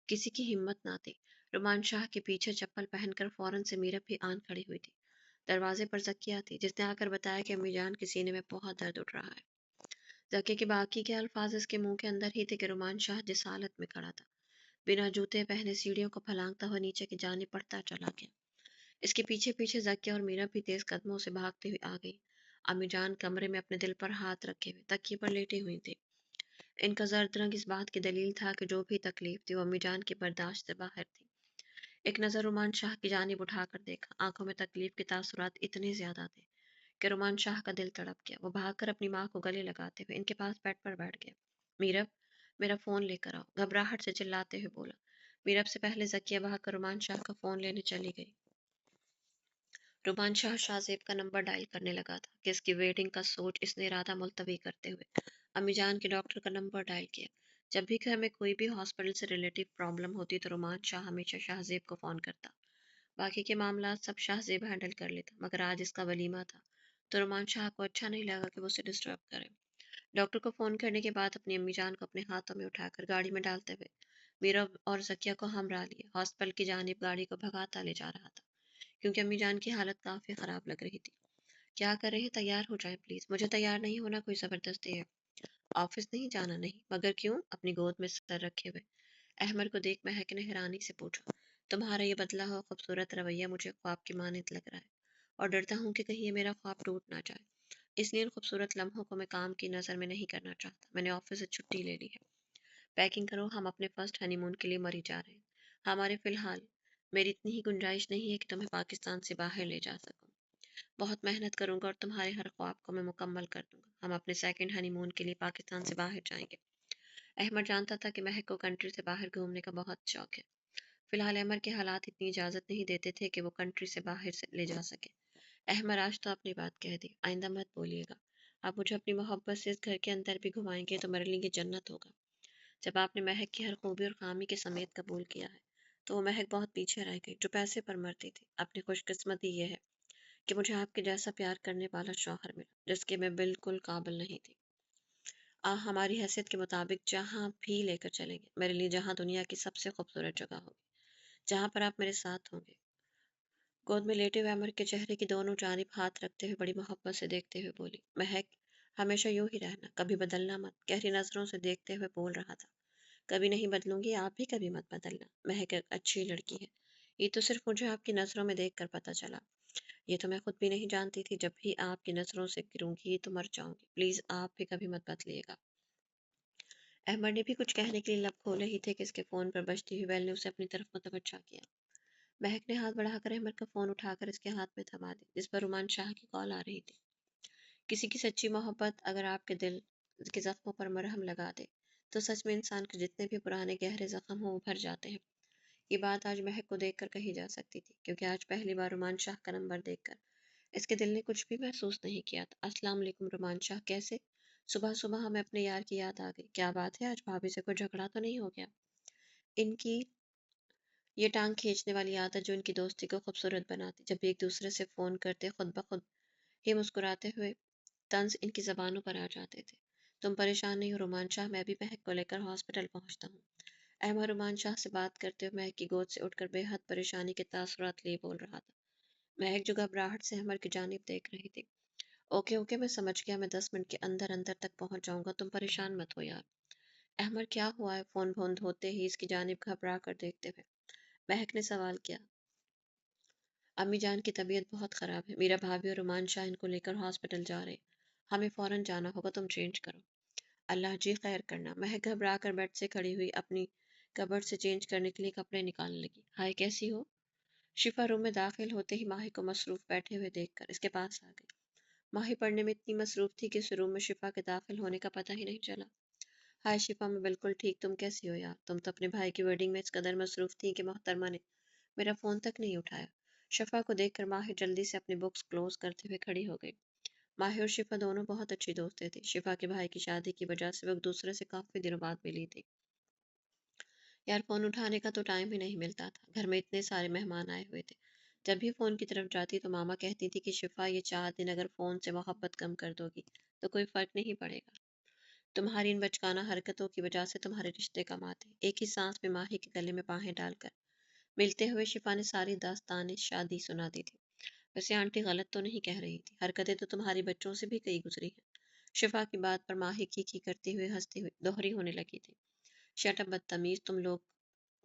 किसी की हिम्मत ना थी। रोमान शाह के पीछे चप्पल पहनकर फौरन से मीरब भी आन खड़ी हुई थी। दरवाजे पर जकिया थी, जिसने आकर बताया कि अम्मी जान के सीने में बहुत दर्द उठ रहा है। जकिया के बाकी के अल्फाज इसके मुंह के अंदर ही थे कि रोमान शाह जिस हालत में खड़ा था, बिना जूते पहने सीढ़ियों को फलांगता हुआ नीचे की जाने पड़ता चला गया। इसके पीछे पीछे जकिया और मीरा भी तेज कदमों से भागती हुई आ गई। अम्मी जान कमरे में अपने दिल पर हाथ रखे हुए तकिए पर लेटी हुई थी। इनका जर्द रंग इस बात की दलील था कि जो भी तकलीफ थी वो अम्मी जान की बर्दाश्त से बाहर थी। एक नज़र रोमान शाह की जानिब उठाकर देखा। आंखों में तकलीफ के तासुरात इतने ज्यादा थे कि रोमान शाह का दिल तड़प गया। वो भागकर अपनी माँ को गले लगाते हुए इनके पास बेड पर बैठ गया। मीरब, मेरा फोन लेकर आओ, घबराहट से चिल्लाते हुए बोला। मीरब से पहले जकिया भागकर रोमान शाह का फोन लेने चली गई। रोमान शाह शाहजेब का नंबर डायल करने लगा था कि इसकी वेटिंग का सोच इसने इरादा मुलतवी करते हुए अम्मी जान के डॉक्टर का नंबर डायल किया। जब भी घर में कोई भी हॉस्पिटल से रिलेटिव प्रॉब्लम होती तो रोमान शाह हमेशा शाहजेब को फ़ोन करता। बाकी के मामला सब शाहजेब हैंडल कर लेता, मगर आज इसका वलीमा था तो रोमान शाह को अच्छा नहीं लगा कि वो उसे डिस्टर्ब करे। डॉक्टर को फ़ोन करने के बाद अपनी अम्मी जान को अपने हाथों में उठाकर गाड़ी में डालते हुए मीरा और जकिया को हमरा लिए हॉस्पिटल की जानिब गाड़ी को भगाता ले जा रहा था, क्योंकि अम्मी जान की हालत काफ़ी ख़राब लग रही थी। क्या कर रहे हैं? तैयार हो जाएं प्लीज़। मुझे तैयार नहीं होना कोई ज़बरदस्ती है। ऑफिस नहीं जाना? नहीं। मगर क्यों? अपनी गोद में सर रखे हुए अहमद को देख महक ने हैरानी से पूछा। तुम्हारा ये बदला हुआ खूबसूरत रवैया मुझे ख्वाब की मानद लग रहा है, और डरता हूँ कि कहीं ये मेरा ख्वाब टूट ना जाए। इसलिए इन खूबसूरत लम्हों को मैं काम की नज़र में नहीं करना चाहता। मैंने ऑफिस से छुट्टी ले ली है। पैकिंग करो, हम अपने फर्स्ट हनीमून के लिए मरी जा रहे हैं। हमारे फिलहाल मेरी इतनी ही गुंजाइश नहीं है कि तुम्हें पाकिस्तान से बाहर ले जा सकूं। बहुत मेहनत करूंगा और तुम्हारे हर ख्वाब को मैं मुकम्मल कर दूंगा। हम अपने सेकंड हनीमून के लिए पाकिस्तान से बाहर जाएंगे। अहमद जानता था कि महक को कंट्री से बाहर घूमने का बहुत शौक है। फिलहाल अहमद के हालात इतनी इजाज़त नहीं देते थे कि वो कंट्री से बाहर से ले जा सके। अहमद आज तो अपनी बात कह दी, आइंदा मत बोलिएगा। आप मुझे अपनी मोहब्बत से इस घर के अंदर भी घुमाएंगे तो मेरे लिए ये जन्नत होगा। जब आपने महक की हर खूबी और खामी के समेत कबूल किया है तो वो महक बहुत पीछे रह गई जो पैसे पर मरती थी। अपनी खुशकिस्मती ये है कि मुझे आपके जैसा प्यार करने वाला शौहर मिला जिसके मैं बिल्कुल काबिल नहीं थी। हमारी हैसियत के मुताबिक जहाँ भी लेकर चलेंगे, मेरे लिए जहाँ दुनिया की सबसे खूबसूरत जगह होगी, जहाँ पर आप मेरे साथ होंगे। गोद में लेटे हुए अमर के चेहरे की दोनों जानिब हाथ रखते हुए बड़ी मोहब्बत से देखते हुए बोली, महक, हमेशा यूं ही रहना, कभी बदलना मत। गहरी नजरों से देखते हुए बोल रहा था, कभी नहीं बदलूंगी, आप भी कभी मत बदलना। महक एक अच्छी लड़की है, ये तो सिर्फ मुझे आपकी नज़रों में देख कर पता चला। ये तो मैं खुद भी नहीं जानती थी। जब भी आपकी नज़रों से गिरूंगी तो मर जाऊंगी। प्लीज़ आप भी कभी मत बदलिएगा। अहमद ने भी कुछ कहने के लिए लब खोले ही थे कि इसके फ़ोन पर बजती हुई बेल ने उसे अपनी तरफ मुतवज्जा किया। महक ने हाथ बढ़ाकर अहमद का फ़ोन उठाकर इसके हाथ में थमा दी, जिस पर रुमान शाह की कॉल आ रही थी। किसी की सच्ची मोहब्बत अगर आपके दिल के ज़ख्मों पर मरहम लगा दे तो सच में इंसान के जितने भी पुराने गहरे ज़ख्म हों वो भर जाते हैं। ये बात आज महक को देखकर कही जा सकती थी, क्योंकि आज पहली बार रुमान शाह का नंबर देखकर इसके दिल ने कुछ भी महसूस नहीं किया था। अस्सलाम वालेकुम रुमान शाह, कैसे? सुबह सुबह हमें अपने यार की याद आ गई। क्या बात है, आज भाभी से कोई झगड़ा तो नहीं हो गया? इनकी ये टांग खींचने वाली आदत जो इनकी दोस्ती को खूबसूरत बनाती, जब भी एक दूसरे से फ़ोन करते खुद ब खुद ही मुस्कुराते हुए तंज इनकी ज़बानों पर आ जाते थे। तुम परेशान नहीं हो रुमान शाह, मैं भी महक को लेकर हॉस्पिटल पहुंचता हूँ। अहमद रुमान शाह से बात करते हुए महक की गोद से उठकर बेहद परेशानी के तासुरात लिए बोल रहा था। महक जो घबराहट से अहमद की जानिब देख रही थी। ओके ओके, मैं समझ गया, मैं 10 मिनट के अंदर अंदर तक पहुंच जाऊंगा, तुम परेशान मत हो यार। अहमद क्या हुआ है? फोन बंद होते ही इसकी जानिब घबरा कर देखते हुए महक ने सवाल किया। अम्मी जान की तबीयत बहुत ख़राब है, मीरा भाभी और रुमान शाह इनको लेकर हॉस्पिटल जा रहे हैं, हमें फ़ौरन जाना होगा, तुम चेंज करो। अल्लाह जी खैर करना। महक घबरा कर बेड से खड़ी हुई अपनी कबर्ड से चेंज करने के लिए कपड़े निकालने लगी। हाय, कैसी हो? शिफा रूम में दाखिल होते ही माही को मसरूफ़ बैठे हुए देखकर इसके पास आ गई। माही पढ़ने में इतनी मसरूफ़ थी कि उस रूम में शिफा के दाखिल होने का पता ही नहीं चला। हाय शिफा, मैं बिल्कुल ठीक, तुम कैसी हो यार? तुम तो अपने भाई की वेडिंग में इस कदर मसरूफ़ थी कि मोहतरमा ने मेरा फ़ोन तक नहीं उठाया। शिफा को देखकर माही जल्दी से अपनी बुक्स क्लोज करते हुए खड़ी हो गई। माही और शिफा दोनों बहुत अच्छी दोस्तें थी। शिफा के भाई की शादी की वजह से वो एक दूसरे से काफ़ी दिनों बाद मिली थी। यार फ़ोन उठाने का तो टाइम ही नहीं मिलता था, घर में इतने सारे मेहमान आए हुए थे। जब भी फ़ोन की तरफ जाती तो मामा कहती थी कि शिफा, ये 4 दिन अगर फ़ोन से मोहब्बत कम कर दोगी तो कोई फ़र्क नहीं पड़ेगा। तुम्हारी इन बचकाना हरकतों की वजह से तुम्हारे रिश्ते कम आते। एक ही सांस में माही के गले में बाहें डालकर मिलते हुए शिफा ने सारी दास्तान शादी सुना दी थी। वैसे आंटी गलत तो नहीं कह रही थी, हरकतें तो तुम्हारी बच्चों से भी कई गुजरी हैं। शिफा की बात पर माही की करती हुए हंसती हुई दोहरी होने लगी थी। शट अप बदतमीज,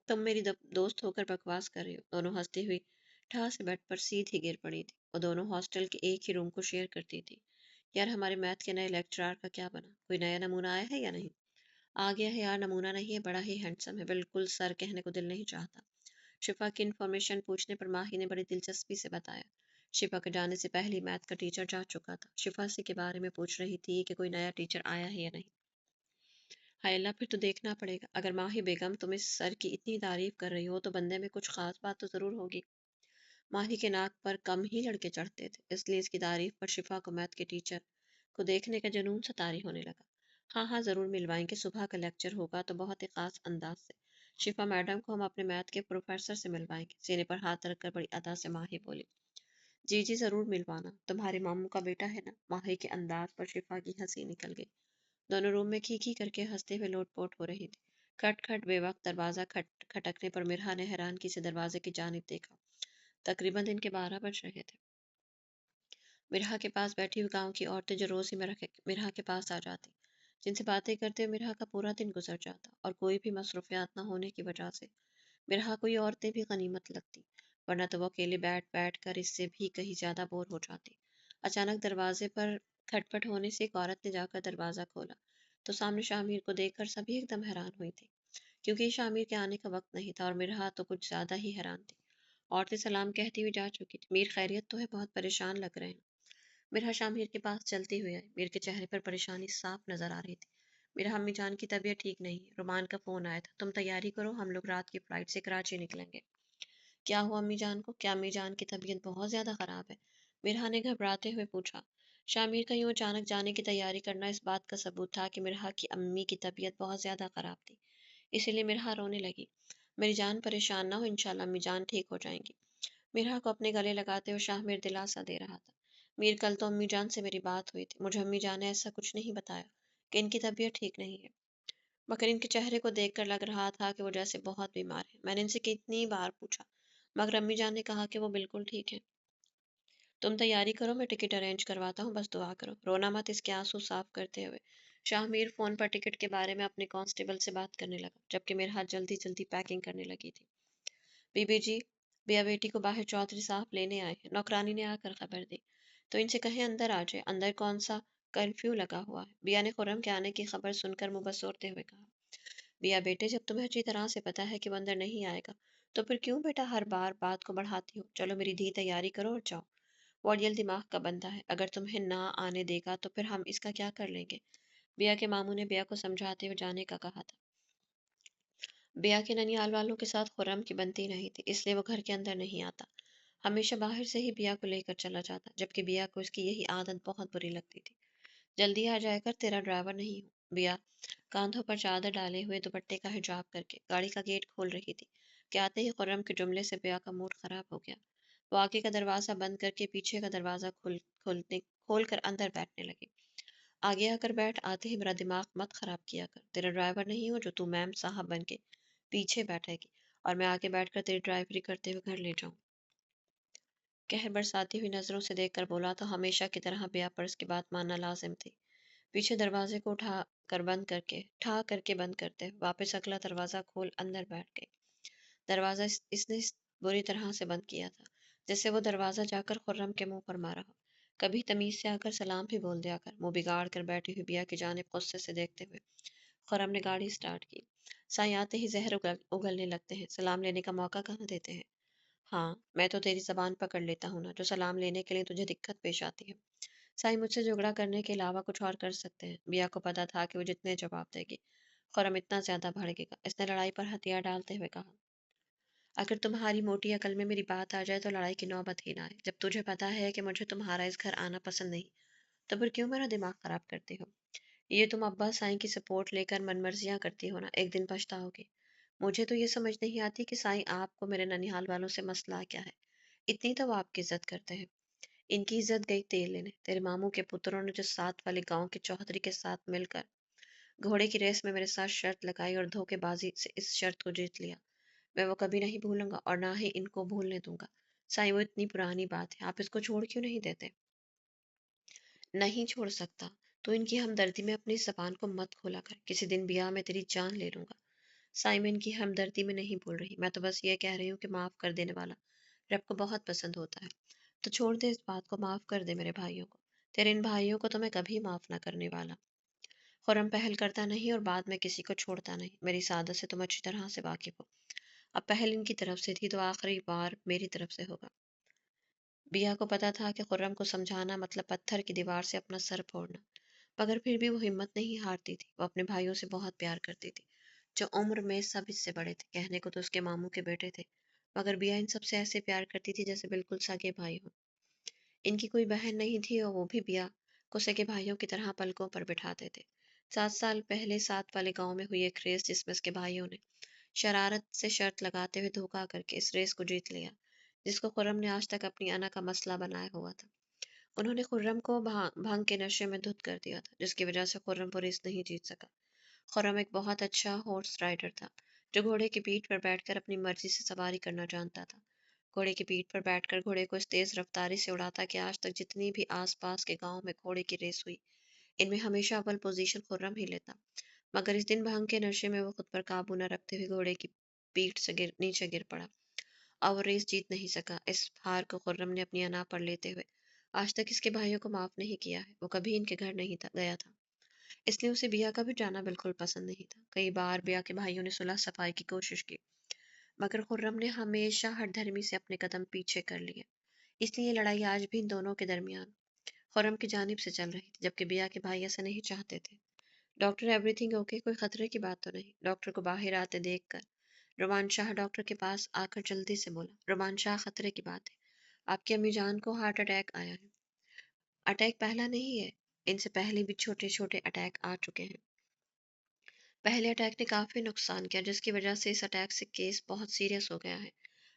तुम मेरी दोस्त होकर बकवास कर रही हो। दोनों हंसती हुई ठा से बेड पर सीधी गिर पड़ी थी। वो दोनों हॉस्टल के एक ही रूम को शेयर करती थी। यार, हमारे मैथ के नए लेक्चरर का क्या बना? कोई नया नमूना आया है या नहीं? आ गया है यार, नमूना नहीं है, बड़ा ही हैंडसम है, बिल्कुल सर कहने को दिल नहीं चाहता। शिफा की इन्फॉर्मेशन पूछने पर माही ने बड़ी दिलचस्पी से बताया। शिफा के जाने से पहले मैथ का टीचर जा चुका था। शिफा से के बारे में पूछ रही थी कि कोई नया टीचर आया है या नहीं। हाय अल्लाह, फिर तो देखना पड़ेगा। अगर माही बेगम तुम इस सर की इतनी तारीफ कर रही हो तो बंदे में कुछ खास बात तो जरूर होगी। माही के नाक पर कम ही लड़के चढ़ते थे, इसलिए इसकी तारीफ पर शिफा को मैथ के टीचर को देखने का जुनून सा तारी होने लगा। हाँ हाँ, ज़रूर मिलवाएंगे, सुबह का लेक्चर होगा तो बहुत ही खास अंदाज से शिफा मैडम को हम अपने मैथ के प्रोफेसर से मिलवाएंगे। सीने पर हाथ रखकर बड़ी अदा से माही बोली। जी जी, ज़रूर मिलवाना, तुम्हारे मामू का बेटा है ना? माही के अंदाज पर शिफा की हंसी निकल गई। दोनों रूम में खी करके हंसते हुए लोटपोट हो रही थी। खट खट बेवक्त दरवाजा खटकने पर मिरहा ने हैरानगी से दरवाजे की जानिब देखा। तकरीबन दिन के 12 बज रहे थे। मिरहा के पास बैठी हुई गांव की औरतें जो रोज ही मिरहा के पास आ जाती, जिनसे बातें करते हुए मिरहा का पूरा दिन गुजर जाता और कोई भी मसरूफियात न होने की वजह से मिरहा को ये औरतें भी गनीमत लगती, वरना तो वो अकेले बैठ बैठ कर इससे भी कहीं ज्यादा बोर हो जाती। अचानक दरवाजे पर खटपट होने से एक औरत ने जाकर दरवाजा खोला। तो सामने शामिर को देखकर सभी एकदम हैरान हुई थी, क्योंकि शामिर के आने का वक्त नहीं था और मिरहा तो कुछ ज्यादा ही हैरान थी। औरतें सलाम कहती हुई जा चुकी थी। मीर खैरियत तो है, बहुत परेशान लग रहे हैं। मिरहा शामिर के पास चलती हुई आई। मीर के चेहरे पर परेशानी साफ नजर आ रही थी। मेरा अम्मी जान की तबीयत ठीक नहीं है, रोमान का फोन आया था, तुम तैयारी करो, हम लोग रात की फ्लाइट से कराची निकलेंगे। क्या हुआ अम्मी जान को? क्या अम्मी जान की तबीयत बहुत ज्यादा खराब है? मिरहा ने घबराते हुए पूछा। शामिर का यूं अचानक जाने की तैयारी करना इस बात का सबूत था कि मिरहा की अम्मी की तबीयत बहुत ज्यादा खराब थी। इसीलिए मिरहा रोने लगी। मेरी जान परेशान ना हो, इंशाल्लाह अम्मी जान ठीक हो जाएंगी। मिरहा को अपने गले लगाते हुए शामिर दिलासा दे रहा था। मीर, कल तो अम्मी जान से मेरी बात हुई थी, मुझे अम्मी जान ने ऐसा कुछ नहीं बताया कि इनकी तबीयत ठीक नहीं है, मगर इनके चेहरे को देखकर लग रहा था कि वो जैसे बहुत बीमार है। मैंने इनसे कितनी बार पूछा, मगर अम्मी जान ने कहा कि वो बिल्कुल ठीक है। तुम तैयारी करो, मैं टिकट अरेंज करवाता हूँ, बस दुआ करो, रोना मत। इसके आंसू साफ करते हुए शाहमीर फोन पर टिकट के बारे में अपने कांस्टेबल से बात करने लगा, जबकि मेरे हाथ जल्दी जल्दी पैकिंग करने लगी थी। बीबी जी, बिया बेटी को बाहर चौधरी साहब लेने आए हैं, नौकरानी ने आकर खबर दी। तो इनसे कहें अंदर आ जाए। अंदर कौन सा कर्फ्यू लगा हुआ है? बिया ने खुर्रम के आने की खबर सुनकर मुंह बसोरते हुए कहा। बिया बेटे, जब तुम्हें अच्छी तरह से पता है कि वो अंदर नहीं आएगा, तो फिर क्यों बेटा हर बार बात को बढ़ाती हो? चलो मेरी धी, तैयारी करो और जाओ। वॉडियल दिमाग का बंदा है, अगर तुम्हें ना आने देगा तो फिर हम इसका क्या कर लेंगे? बिया के मामू ने बिया को समझाते हुए जाने का कहा था। बिया के ननियाल वालों के साथ खुर्रम की बनती नहीं थी, इसलिए वो घर के अंदर नहीं आता, हमेशा बाहर से ही बिया को लेकर चला जाता, जबकि बिया को इसकी यही आदत बहुत बुरी लगती थी। जल्दी आ जाया कर, तेरा ड्राइवर नहीं हूँ। बिया कांधों पर चादर डाले हुए दुपट्टे का हिजाब करके गाड़ी का गेट खोल रही थी कि आते ही खुर्रम के जुमले से बिया का मूड खराब हो गया। वो आगे का दरवाजा बंद करके पीछे का दरवाजा खोल कर अंदर बैठने लगी। आगे आकर बैठ, आते ही मेरा दिमाग मत खराब किया कर, तेरा ड्राइवर नहीं हो जो तू मैम साहब बन के पीछे बैठेगी और मैं आगे बैठकर तेरी ड्राइवरी करते हुए घर ले जाऊं। कहर बरसाती हुई नजरों से देखकर बोला तो हमेशा की तरह बिया पर्स की बात मानना लाजिम थी। पीछे दरवाजे को उठा कर बंद करके ठा करके बंद करते वापस अगला दरवाजा खोल अंदर बैठ गई। दरवाजा इसने बुरी तरह से बंद किया था, जैसे वो दरवाजा जाकर खुर्रम के मुंह पर मारा हो। कभी तमीज से आकर सलाम भी बोल दिया कर। मुंह बिगाड़ कर बैठी हुई बिया की जानिब गुस्से से देखते हुए खुर्रम ने गाड़ी स्टार्ट की। साई आते ही जहर उगलने लगते हैं, सलाम लेने का मौका कहाँ देते हैं। हाँ, मैं तो तेरी जबान पकड़ लेता हूँ ना, जो सलाम लेने के लिए तुझे दिक्कत पेश आती है। साई मुझसे झगड़ा करने के अलावा कुछ और कर सकते हैं। बिया को पता था कि वो जितने जवाब देगी खुर्रम इतना ज्यादा भड़केगा। इसने लड़ाई पर हथियार डालते हुए कहा, अगर तुम्हारी मोटी अकल में मेरी बात आ जाए तो लड़ाई की नौबत ही ना आए। जब तुझे पता है कि मुझे तुम्हारा इस घर आना पसंद नहीं, तो फिर क्यों मेरा दिमाग खराब करती हो? ये तुम अब्बा साईं की सपोर्ट लेकर मनमर्जियां करती हो ना, एक दिन पछताओगे। मुझे तो ये समझ नहीं आती कि साईं आपको मेरे ननिहाल वालों से मसला क्या है। इतनी तो वो आपकी इज्जत करते हैं। इनकी इज्जत गई तेल लेने। तेरे मामू के पुत्रों ने जो साथ वाले गांव के चौधरी के साथ मिलकर घोड़े की रेस में मेरे साथ शर्त लगाई और धोखेबाजी से इस शर्त को जीत लिया, मैं वो कभी नहीं भूलूंगा और ना ही इनको भूलने दूंगा। साईं, वो इतनी पुरानी बात है, आप इसको छोड़ क्यों नहीं देते? नहीं छोड़ सकता तो इनकी हमदर्दी में अपनी जबान को मत खोला कर, किसी दिन ब्याह में तेरी जान ले लूंगा। साईं, मैं इनकी हमदर्दी में नहीं बोल रही, मैं तो बस ये कह रही हूँ कि माफ कर देने वाला रब को बहुत पसंद होता है। तो छोड़ दे इस बात को, माफ कर दे मेरे भाइयों को। तेरे इन भाइयों को तो मैं कभी माफ ना करने वाला। खुर्रम पहल करता नहीं और बाद में किसी को छोड़ता नहीं, मेरी सादत से तुम अच्छी तरह से वाकिफ हो। अब पहल इनकी तरफ से थी तो आखिरी बार मेरी तरफ से होगा। बिया को पता था कि खुर्रम को समझाना मतलब पत्थर की दीवार से अपना सर फोड़ना, मगर फिर भी वो हिम्मत नहीं हारती थी। वो अपने भाइयों से बहुत प्यार करती थी, जो उम्र में सब इससे बड़े थे, कहने को तो उसके मामू के बेटे थे, मगर बिया इन सबसे ऐसे प्यार करती थी जैसे बिल्कुल सगे भाई हो। इनकी कोई बहन नहीं थी और वो भी बिया को सगे भाइयों की तरह पलकों पर बिठाते थे। 7 साल पहले साथ वाले गांव में हुई एक रेस जिसमें उसके भाइयों ने शरारत से शर्त लगाते हुए धोखा करके इस रेस को जीत लिया, जिसको खुर्रम ने आज तक अपनी अना का मसला बनाया हुआ था। उन्होंने खुर्रम को भांग के नशे में धुत कर दिया था, जिसकी वजह से खुर्रम वो रेस नहीं जीत सका। खुर्रम एक बहुत अच्छा हॉर्स राइडर था, जो घोड़े की पीठ पर बैठकर अपनी मर्जी से सवारी करना जानता था। घोड़े की पीठ पर बैठकर घोड़े को इस तेज रफ्तारी से उड़ाता कि आज तक जितनी भी आसपास के गांव में घोड़े की रेस हुई, इनमें हमेशा अव्वल पोजीशन खुर्रम ही लेता। मगर इस दिन भांग के नशे में वो खुद पर काबू न रखते हुए घोड़े की पीठ से नीचे गिर पड़ा और वो रेस जीत नहीं सका। इस हार को खुर्रम ने अपनी अना पर लेते हुए आज तक इसके भाइयों को माफ नहीं किया है। वो कभी इनके घर नहीं गया था। اس لیے اسے بیا کا بھی جانا بالکل پسند نہیں تھا۔ کئی بار بیا کے بھائیوں نے صلح صفائی کی کوشش کی، مگر خرم نے ہمیشہ ہر دھرمی سے اپنے قدم پیچھے کر لیے۔ اس لیے یہ لڑائی آج بھی ان دونوں کے درمیان خرم کی جانب سے چل رہی تھی، جبکہ بیا کے بھائی ایسا نہیں چاہتے تھے۔ ڈاکٹر ایوری تھنگ اوکے، کوئی خطرے کی بات تو نہیں؟ ڈاکٹر کو باہر آتے دیکھ کر رومان شاہ ڈاکٹر کے پاس آ کر جلدی سے بولا، رومان شاہ خطرے کی بات ہے، آپ کی امی جان کو ہارٹ اٹیک آیا ہے۔ اٹیک پہلا نہیں ہے، ان سے پہلے بھی چھوٹے چھوٹے اٹیک آ چکے ہیں۔ پہلے اٹیک نے کافی نقصان کیا، جس کی وجہ سے اس اٹیک سے کیس بہت سیریس ہو گیا ہے۔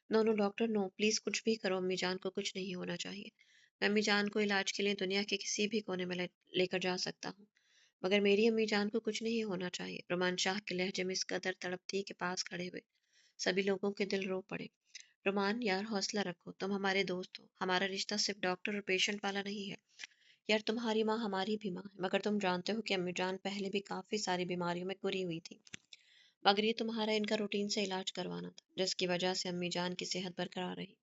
نو نو ڈاکٹر نو، پلیز کچھ بھی کرو، امی جان کو کچھ نہیں ہونا چاہیے۔ میں امی جان کو علاج کے لیے دنیا کے کسی بھی کونے میں لے کر جا سکتا ہوں، مگر میری امی جان کو کچھ نہیں ہونا چاہیے۔ رومان شاہ کے لہجے میں اس قدر تڑپ تھی کہ پاس کھڑے ہوئے سبھی لوگوں کے دل رو پڑے۔ رومان یار حوصلہ رکھو، تم ہمارے دوست ہو، ہمارا رشتہ صرف ڈاکٹر اور پیشنٹ والا نہیں ہے۔ یار تمہاری ماں ہماری بھی ماں ہے، مگر تم جانتے ہو کہ امی جان پہلے بھی کافی ساری بیماریوں میں گری ہوئی تھی، مگر یہ تمہارا ان کا روٹین سے علاج کروانا تھا، جس کی وجہ سے امی جان کی صحت برقرار رہی۔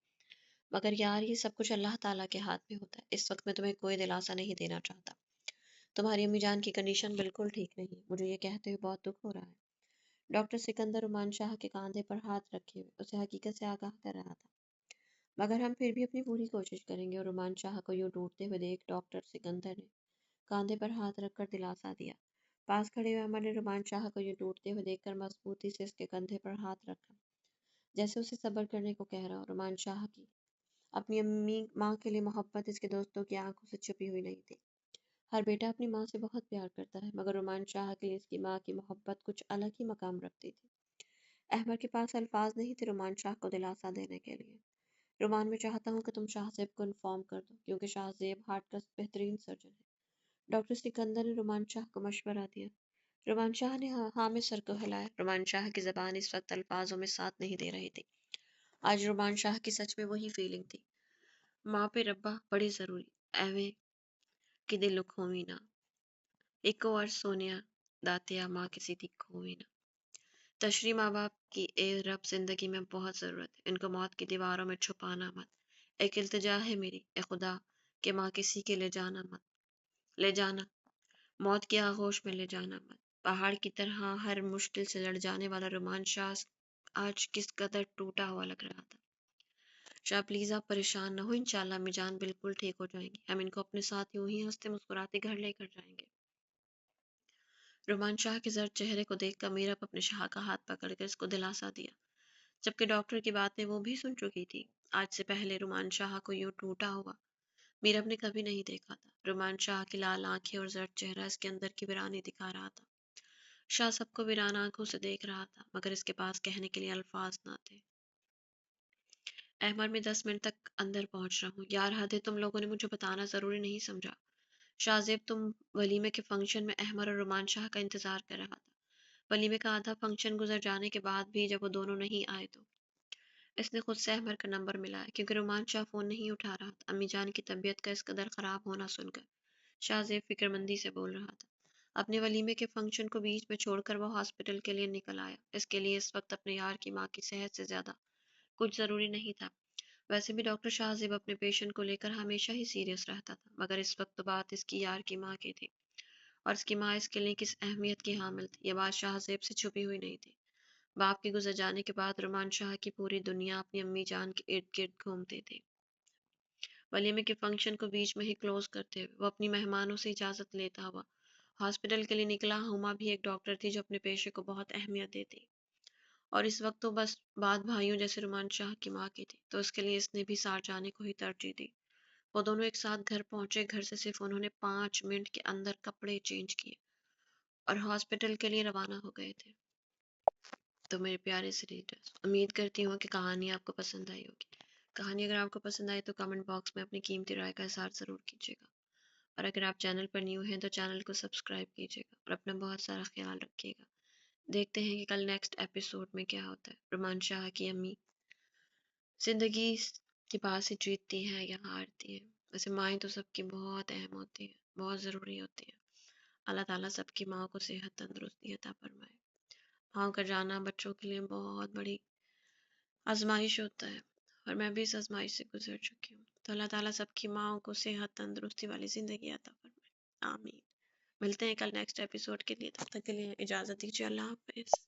مگر یار یہ سب کچھ اللہ تعالیٰ کے ہاتھ میں ہوتا ہے، اس وقت میں تمہیں کوئی دلاسا نہیں دینا چاہتا۔ تمہاری امی جان کی کنڈیشن بالکل ٹھیک نہیں ہے، مجھے یہ کہتے ہوئے بہت دکھ ہو رہا ہے۔ ڈاکٹر سکندر رومان شاہ کے کاندھے پر ہاتھ رکھے ہوئے اسے حقیقت سے آگاہ کر رہا تھا۔ مگر ہم پھر بھی اپنی پوری کوشش کریں گے، اور رومان شاہ کو یوں ٹوٹتے ہوئے دیکھ ڈاکٹر سکندر نے کاندھے پر ہاتھ رکھ کر دلاسا دیا۔ پاس کھڑے ہوئے امر نے رومان شاہ کو یوں ٹوٹتے ہوئے دیکھ کر مضبوطی سے اس کے کندھے پر ہاتھ رکھا، جیسے اسے صبر کرنے کو کہہ رہا ہو۔ رومان شاہ کی اپنی امی ماں کے لیے محبت اس کے دوستوں کی آنکھوں سے چھپی ہوئی نہیں تھی۔ ہر بیٹا اپنی ماں سے بہت پیار کرتا ہے، مگر رومان شاہ کے لیے اس کی ماں کی محبت کچھ الگ ہی مقام رکھتی تھی۔ احمد کے پاس الفاظ نہیں تھے رومان شاہ کو دلاسا دینے کے لیے۔ رومان، میں چاہتا ہوں کہ تم شاہ زیب کو انفارم کر دو، کیونکہ شاہ زیب ہارٹ کا بہترین سرجن ہے۔ ڈاکٹر سکندر نے رومان شاہ کو مشورہ دیا۔ رومان شاہ نے ہاں میں سر کو ہلایا۔ رومان شاہ کی زبان اس وقت الفاظوں میں ساتھ نہیں دے رہی تھی۔ آج رومان شاہ کی سچ میں وہی فیلنگ تھی، ماں پہ ربا بڑی ضروری، ایویں کہ دل کھووی نہ، ایک اور سونیا داتیا ماں کسی دی کھووی نہ۔ تشریح ماں باپ کی اے رب زندگی میں بہت ضرورت ہے، ان کو موت کی دیواروں میں چھپانا مت۔ ایک التجا ہے میری اے خدا کہ ماں کسی کے لے جانا مت، لے جانا، موت کی آغوش میں لے جانا مت۔ پہاڑ کی طرح ہر مشکل سے لڑ جانے والا رومان شاہ آج کس قدر ٹوٹا ہوا لگ رہا تھا۔ شاہ پلیز آپ پریشان نہ ہو، انشاءاللہ امی جان بالکل ٹھیک ہو جائیں گی، ہم ان کو اپنے ساتھ یوں ہی ہنستے مسکراتے گھر لے کر جائیں گے۔ رومان شاہ کے زرد چہرے کو دیکھ کر میرب اپنے شاہ کا ہاتھ پکڑ کر اس کو دلاسا دیا، جبکہ ڈاکٹر کی باتیں وہ بھی سن چکی تھی۔ آج سے پہلے رومان شاہ کو یوں ٹوٹا ہوا میرب نے کبھی نہیں دیکھا تھا۔ رومان شاہ کی لال آنکھیں اور زرد چہرہ اس کے اندر کی ویرانی دکھا رہا تھا۔ شاہ سب کو ویران آنکھوں سے دیکھ رہا تھا، مگر اس کے پاس کہنے کے لیے الفاظ نہ تھے۔ احمد، میں 10 منٹ تک اندر پہنچ رہا ہوں۔ یار حد ہے، تم لوگوں نے مجھے بتانا ضروری نہیں سمجھا۔ شاہ زیب تم ولیمے کے فنکشن میں احمد اور رومان شاہ کا انتظار کر رہا تھا۔ ولیمے کا آدھا فنکشن گزر جانے کے بعد بھی جب وہ دونوں نہیں آئے تو اس نے خود سے احمد کا نمبر ملایا، کیونکہ رومان شاہ فون نہیں اٹھا رہا تھا۔ امی جان کی طبیعت کا اس قدر خراب ہونا سن کر شاہ زیب فکر مندی سے بول رہا تھا۔ اپنے ولیمے کے فنکشن کو بیچ میں چھوڑ کر وہ ہاسپٹل کے لیے نکل آیا، اس کے لیے اس وقت اپنے یار کی ماں کی صحت سے زیادہ کچھ ضروری نہیں تھا۔ ویسے بھی ڈاکٹر شاہ زیب اپنے پیشنٹ کو لے کر ہمیشہ ہی سیریس رہتا تھا، مگر اس وقت تو بات اس کی یار کی ماں کی تھی، اور اس کی ماں اس کے لیے کس اہمیت کی حامل تھی، یہ بات شاہ زیب سے چھپی ہوئی نہیں تھی۔ باپ کے گزر جانے کے بعد رومان شاہ کی پوری دنیا اپنی امی جان کے ارد گرد گھومتے تھے۔ ولیمے کے فنکشن کو بیچ میں ہی کلوز کرتے ہوئے وہ اپنی مہمانوں سے اجازت لیتا ہوا ہاسپٹل کے لیے نکلا۔ ہما بھی ایک ڈاکٹر تھی جو اپنے پیشے کو بہت اہمیت دیتی، اور اس وقت تو بس بات بھائیوں جیسے رومان شاہ کی ماں کی تھی، تو اس کے لیے اس نے بھی ساتھ جانے کو ہی ترجیح دی۔ وہ دونوں ایک ساتھ گھر پہنچے۔ گھر سے صرف انہوں نے 5 منٹ کے اندر کپڑے چینج کیے اور ہاسپٹل کے لیے روانہ ہو گئے تھے۔ تو میرے پیارے سے ریڈرز، امید کرتی ہوں کہ کہانی آپ کو پسند آئی ہوگی۔ کہانی اگر آپ کو پسند آئی تو کمنٹ باکس میں اپنی قیمتی رائے کا اظہار ضرور کیجیے گا، اور اگر آپ چینل پر نیو ہیں تو چینل کو سبسکرائب کیجیے گا، اور اپنا بہت سارا خیال رکھیے گا۔ دیکھتے ہیں کہ کل نیکسٹ ایپیسوڈ میں کیا ہوتا ہے۔ رومان شاہ کی امی زندگی کے پاس ہی جیتتی ہیں یا ہارتی ہیں؟ ویسے مائیں تو سب کی بہت اہم ہوتی ہیں، بہت ضروری ہوتی ہیں۔ اللہ تعالیٰ سب کی ماں کو صحت تندرستی عطا فرمائے۔ ماں کا جانا بچوں کے لیے بہت بڑی آزمائش ہوتا ہے، اور میں بھی اس آزمائش سے گزر چکی ہوں۔ تو اللہ تعالیٰ سب کی ماں کو صحت تندرستی والی زندگی عطا فرمائے، آمین۔ ملتے ہیں کل نیکسٹ ایپیسوڈ کے لیے، تب تک کے لیے اجازت دیجیے، اللہ حافظ۔